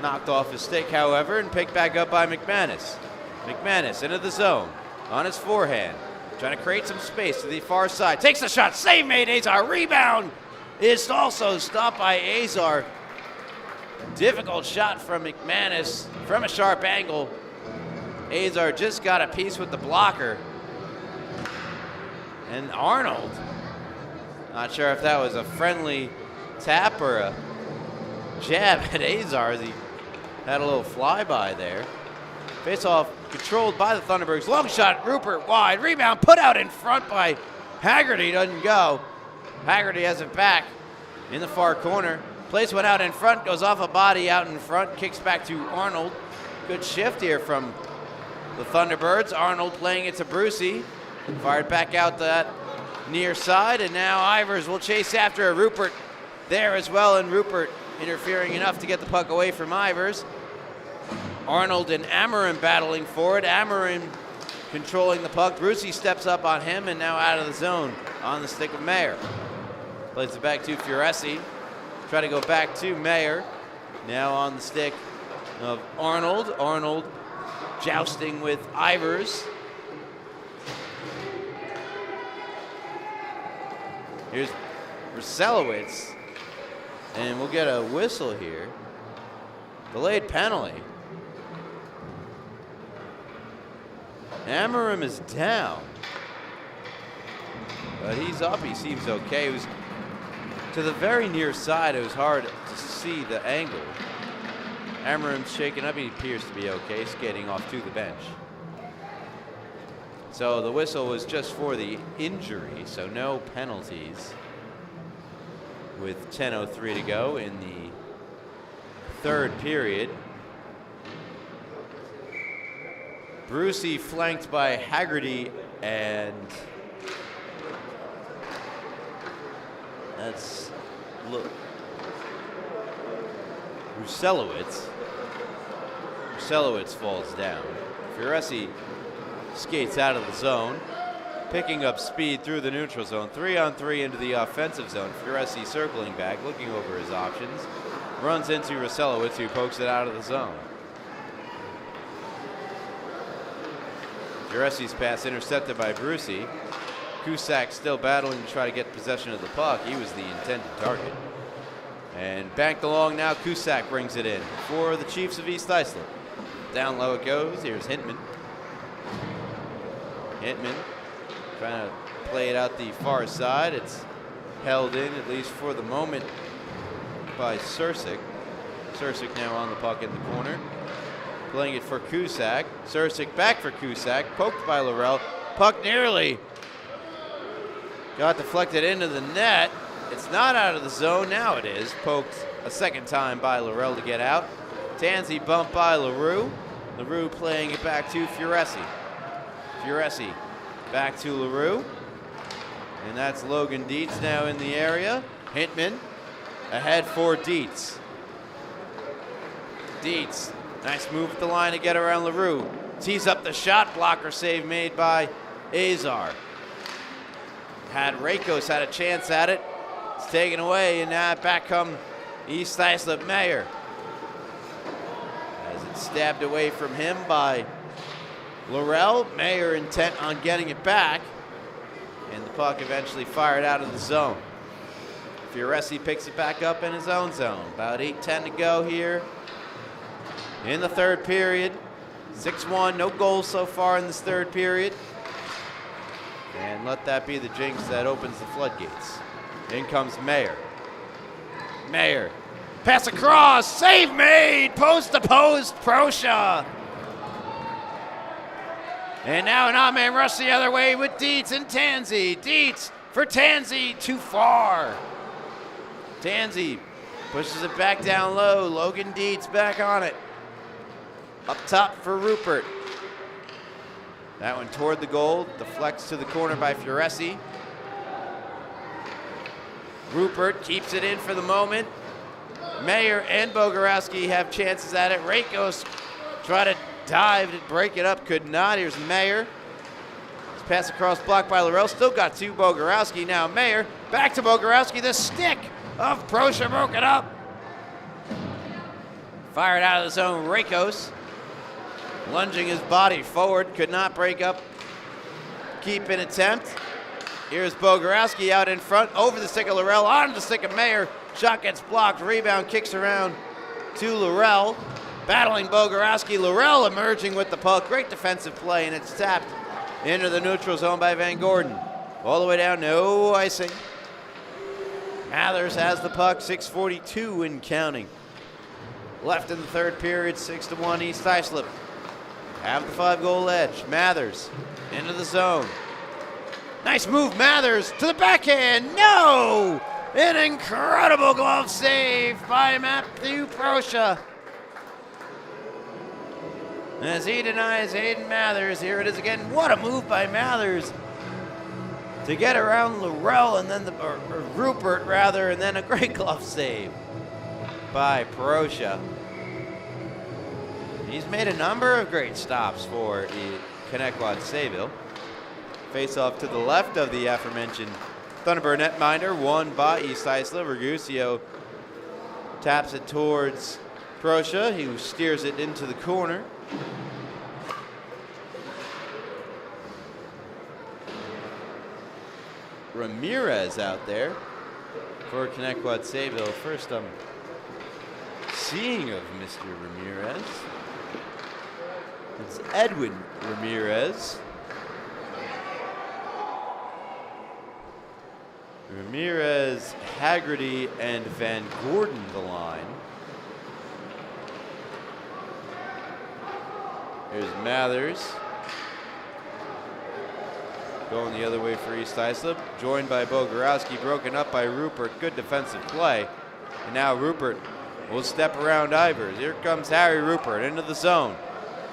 Knocked off his stick, however, and picked back up by McManus. McManus into the zone on his forehand. Trying to create some space to the far side. Takes the shot. Save made. Azar. Rebound is also stopped by Azar. Difficult shot from McManus from a sharp angle. Azar just got a piece with the blocker. And Arnold, not sure if that was a friendly tap or a jab at Azar as he had a little flyby there. Face-off controlled by the Thunderbirds. Long shot, Rupert wide. Rebound put out in front by Haggerty. Doesn't go. Haggerty has it back in the far corner. Plays one out in front, goes off a body out in front, kicks back to Arnold. Good shift here from the Thunderbirds. Arnold playing it to Brucey. Fired back out that near side, and now Ivers will chase after Rupert there as well, and Rupert interfering enough to get the puck away from Ivers. Arnold and Amarin battling for it. Amarin controlling the puck. Brucey steps up on him, and now out of the zone on the stick of Mayer. Plays it back to Furesi. Try to go back to Mayer. Now on the stick of Arnold. Arnold jousting with Ivers. Here's Ruselowitz And we'll get a whistle here. Delayed penalty. Amarim is down. But he's up. He seems okay. It was to the very near side. It was hard to see the angle. Amarim's shaken up. He appears to be okay, skating off to the bench. So the whistle was just for the injury, so no penalties. With 10:03 to go in the third period. Brucey flanked by Haggerty, and that's Ruselowitz. Ruselowitz falls down. Fioresi skates out of the zone, picking up speed through the neutral zone. 3-on-3 into the offensive zone. Fioresi circling back, looking over his options. Runs into Ruselowitz, who pokes it out of the zone. Fioresi's pass intercepted by Brucey. Cusack still battling to try to get possession of the puck. He was the intended target. And banked along now, Cusack brings it in for the Chiefs of East Islip. Down low it goes. Here's Hintman. Hintman trying to play it out the far side. It's held in, at least for the moment, by Sursik. Sursik now on the puck in the corner. Playing it for Cusack. Sursik back for Cusack. Poked by Laurel. Puck nearly got deflected into the net. It's not out of the zone. Now it is. Poked a second time by Laurel to get out. Tansey bumped by LaRue. LaRue playing it back to Fioresi. Fioresi back to LaRue. And that's Logan Dietz now in the area. Hintman ahead for Dietz. Dietz, nice move at the line to get around LaRue. Tees up the shot, blocker save made by Azar. Rakos had a chance at it. It's taken away, and now back come East Islip Mayer. As it's stabbed away from him by Laurel. Mayer intent on getting it back, and the puck eventually fired out of the zone. Fioresi picks it back up in his own zone. About 8:10 to go here in the third period. 6-1, no goals so far in this third period. And let that be the jinx that opens the floodgates. In comes Mayer. Mayer, pass across, save made, post to post, Proscia. And now an odd man rush the other way with Dietz and Tansey. Dietz for Tansey, too far. Tansey pushes it back down low. Logan Dietz back on it. Up top for Rupert. That one toward the goal, deflects to the corner by Fioresi. Rupert keeps it in for the moment. Mayer and Bogorowski have chances at it. Rakos try to dive to break it up, could not. Here's Mayer. It's pass across, blocked by Laurel. Still got to Bogorowski. Now Mayer, back to Bogorowski. The stick of Proscia broke it up. Fired out of the zone, Rakos. Lunging his body forward, could not break up. Keep in attempt. Here's Bogorowski out in front, over the stick of Laurel, onto the stick of Mayer. Shot gets blocked, rebound kicks around to Laurel. Battling Bogorowski, Laurel emerging with the puck. Great defensive play, and it's tapped into the neutral zone by Van Gordon. All the way down, no icing. Mathers has the puck, 6:42 and counting. Left in the third period, 6-1 East Islip. Have the 5-goal edge. Mathers into the zone. Nice move, Mathers to the backhand. No! An incredible glove save by Matthew Proscia. As he denies Hayden Mathers, here it is again. What a move by Mathers to get around Laurel and then or Rupert rather, and then a great glove save by Proscia. He's made a number of great stops for Connetquot Sayville. Face off to the left of the aforementioned Thunderbird netminder, won by East Islip. Ragusio taps it towards Proscia, who steers it into the corner. Ramirez out there. for Connetquot Sayville. First I'm seeing of Mr. Ramirez. It's Edwin Ramirez. Ramirez, Haggerty, and Van Gordon the line. Here's Mathers. Going the other way for East Islip. Joined by Bogorowski, broken up by Rupert. Good defensive play. And now Rupert will step around Ivers. Here comes Harry Rupert into the zone.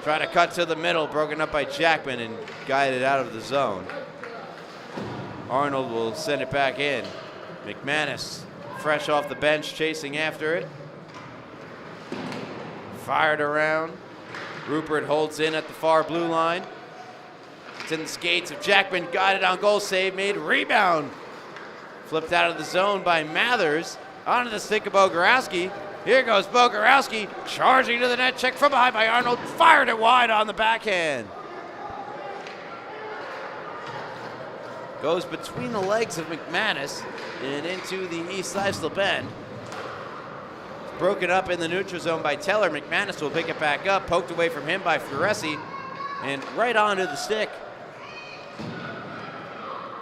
Trying to cut to the middle, broken up by Jackman and guided out of the zone. Arnold will send it back in. McManus, fresh off the bench, chasing after it. Fired around. Rupert holds in at the far blue line. It's in the skates of Jackman, got it on goal save, made rebound. Flipped out of the zone by Mathers. Onto the stick of Bogorowski. Here goes Bogorowski, charging to the net, checked from behind by Arnold, fired it wide on the backhand. Goes between the legs of McManus and into the East Islip end. Broken up in the neutral zone by Teller. McManus will pick it back up, poked away from him by Furesi, and right onto the stick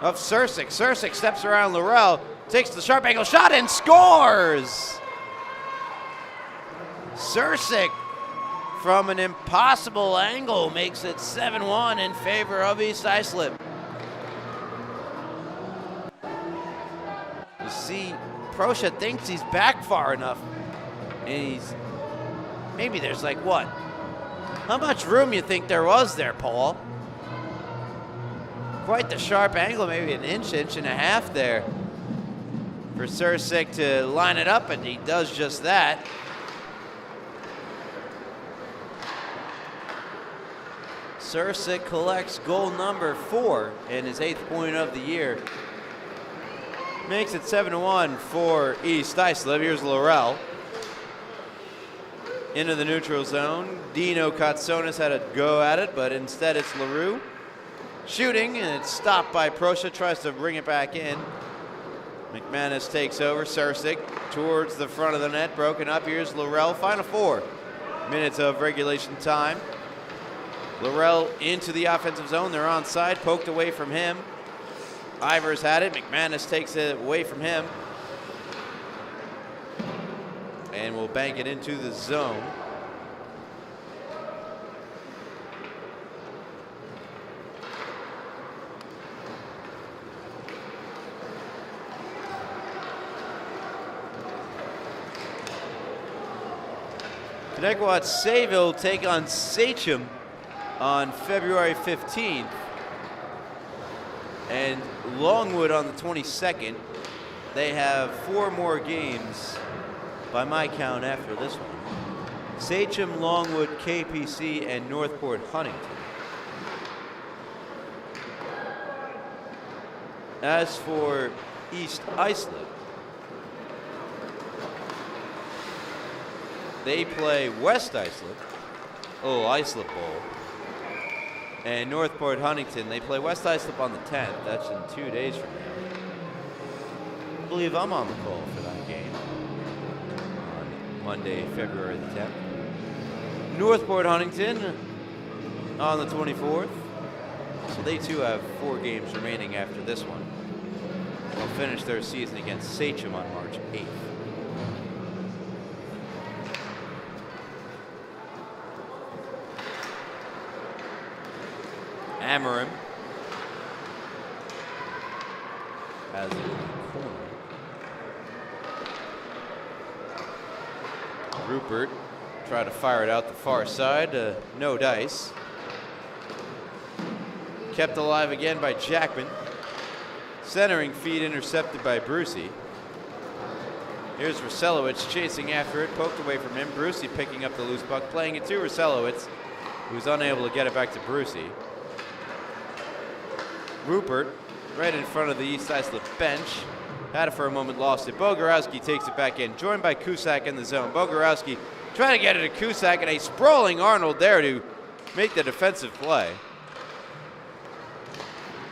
of Sursick. Sursick steps around Laurel, takes the sharp angle shot and scores! Sursick from an impossible angle makes it 7-1 in favor of East Islip. You see, Proscia thinks he's back far enough, and maybe there's like what? How much room you think there was there, Paul? Quite the sharp angle, maybe an inch and a half there for Sursick to line it up, and he does just that. Sursick collects goal number 4 and his 8th point of the year. Makes it 7-1 for East Islip. Here's Laurel. Into the neutral zone. Dino Katsonis had a go at it, but instead it's LaRue. Shooting, and it's stopped by Proscia, tries to bring it back in. McManus takes over. Sursick towards the front of the net, broken up. Here's Laurel. Final 4 minutes of regulation time. Laurel into the offensive zone. They're onside, poked away from him. Ivers had it. McManus takes it away from him and will bank it into the zone. Connetquot Sayville take on Sachem on February 15th. And Longwood on the 22nd. They have 4 more games by my count after this one. Sachem, Longwood, KPC, and Northport Huntington. As for East Islip, they play West Islip, Islip Bowl. And Northport Huntington, they play West Islip on the 10th. That's in 2 days from now. I believe I'm on the call for that game on Monday, February the 10th. Northport Huntington on the 24th. So they too have 4 games remaining after this one. They'll finish their season against Sachem on March 8th. Amarim has it in the corner. Rupert tried to fire it out the far side. No dice. Kept alive again by Jackman. Centering feed intercepted by Brucey. Here's Ruselowitz chasing after it, poked away from him. Brucey picking up the loose puck, playing it to Ruselowitz, who's unable to get it back to Brucey. Rupert, right in front of the East Islip bench. Had it for a moment, lost it. Bogorowski takes it back in, joined by Cusack in the zone. Bogorowski trying to get it to Cusack, and a sprawling Arnold there to make the defensive play.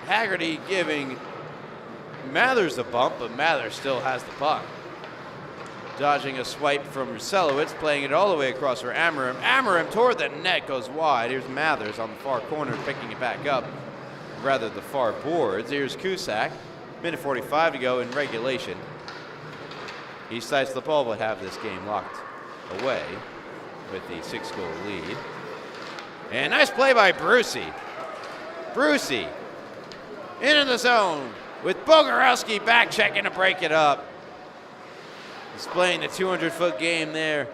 Haggerty giving Mathers a bump, but Mathers still has the puck. Dodging a swipe from Ruselowitz, playing it all the way across for Amarim. Amarim toward the net, goes wide. Here's Mathers on the far corner, picking it back up. Rather the far boards. Here's Cusack. Minute 45 to go in regulation. East Islip all would have this game locked away with the 6-goal lead. And nice play by Brucey. Brucey into the zone with Bogorowski back checking to break it up. Displaying the 200-foot game there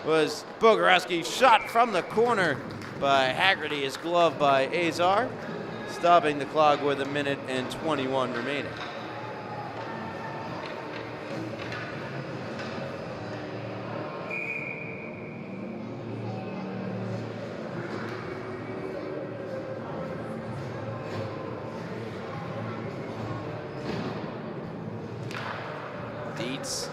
was Bogorowski, shot from the corner by Haggerty, is gloved by Azar, stopping the clock with 1:21 remaining. Dietz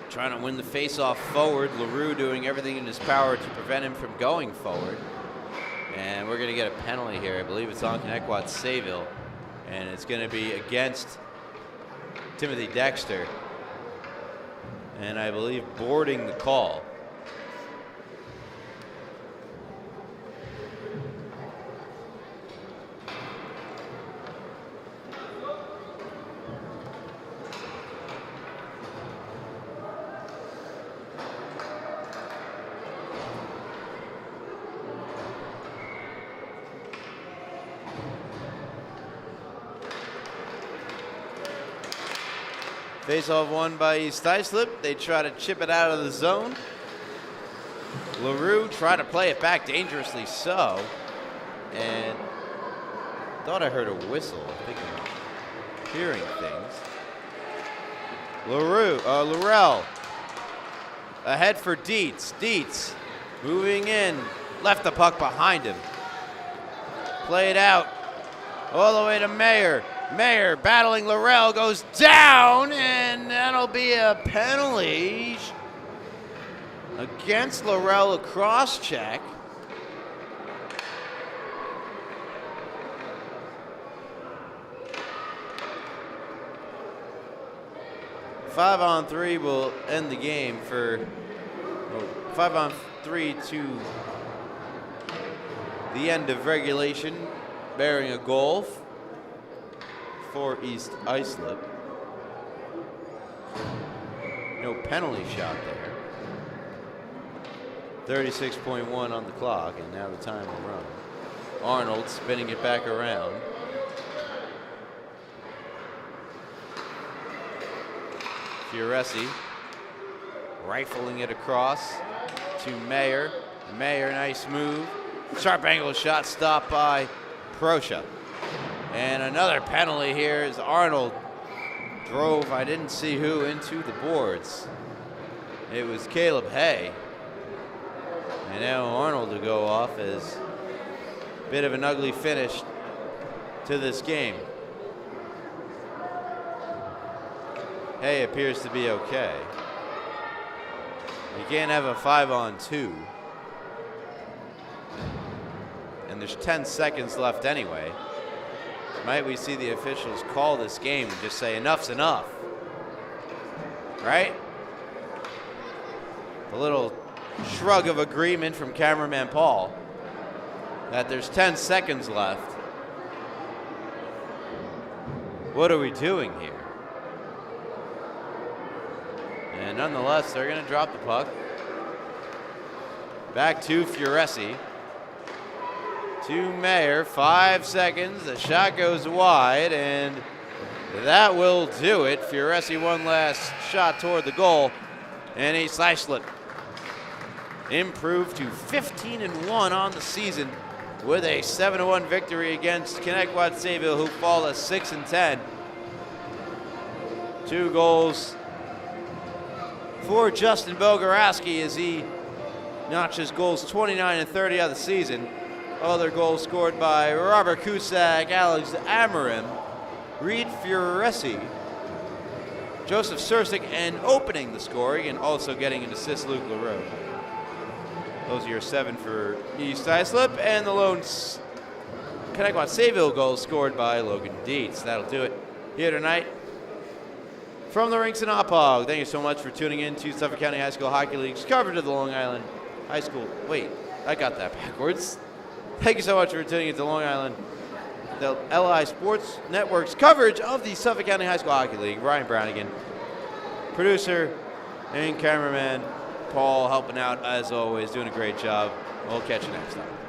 trying to win the face-off forward. LaRue doing everything in his power to prevent him from going forward. And we're going to get a penalty here. I believe it's on Connetquot Sayville. And it's going to be against Timothy Dexter. And I believe boarding the call. Face-off won by East Islip. They try to chip it out of the zone. LaRue tried to play it back, dangerously so. And thought I heard a whistle. I think I'm hearing things. Laurel ahead for Dietz. Dietz moving in, left the puck behind him. Played out all the way to Mayer. Mayer battling Laurel, goes down, and that'll be a penalty against Laurel, a cross check. Five on three will end the game for 5-on-3 to the end of regulation, bearing a goal for East Islip. No penalty shot there. 36.1 on the clock, and now the time will run. Arnold spinning it back around. Fioresi rifling it across to Mayer. Mayer, nice move. Sharp angle shot stopped by Proscia. And another penalty here as Arnold drove, I didn't see who, into the boards. It was Caleb Hay. And now Arnold to go off as a bit of an ugly finish to this game. Hay appears to be okay. You can't have a 5-on-2. And there's 10 seconds left anyway. Might we see the officials call this game and just say enough's enough? Right? A little shrug of agreement from cameraman Paul that there's 10 seconds left. What are we doing here? And nonetheless, they're going to drop the puck. Back to Fioresi. To Mayer, 5 seconds, the shot goes wide, and that will do it. Fioresi one last shot toward the goal, and East Islip improved to 15-1 on the season with a 7-1 victory against Connetquot Sayville, who fall to 6-10. 2 goals for Justin Bogorowski as he notches goals 29 and 30 of the season. Other goals scored by Robert Cusack, Alex Amarim, Reed Fioresi, Joseph Sursick, and opening the scoring and also getting an assist, Luke LaRue. Those are your 7 for East Islip, and the lone Connetquot Sayville goal scored by Logan Dietz. That'll do it here tonight. From the rinks in Oppog, thank you so much for tuning in to Suffolk County High School Hockey League's coverage of the Long Island High School. Wait, I got that backwards. Thank you so much for tuning in to Long Island, the LI Sports Network's coverage of the Suffolk County High School Hockey League. Ryan Brownigan, producer and cameraman Paul, helping out as always, doing a great job. We'll catch you next time.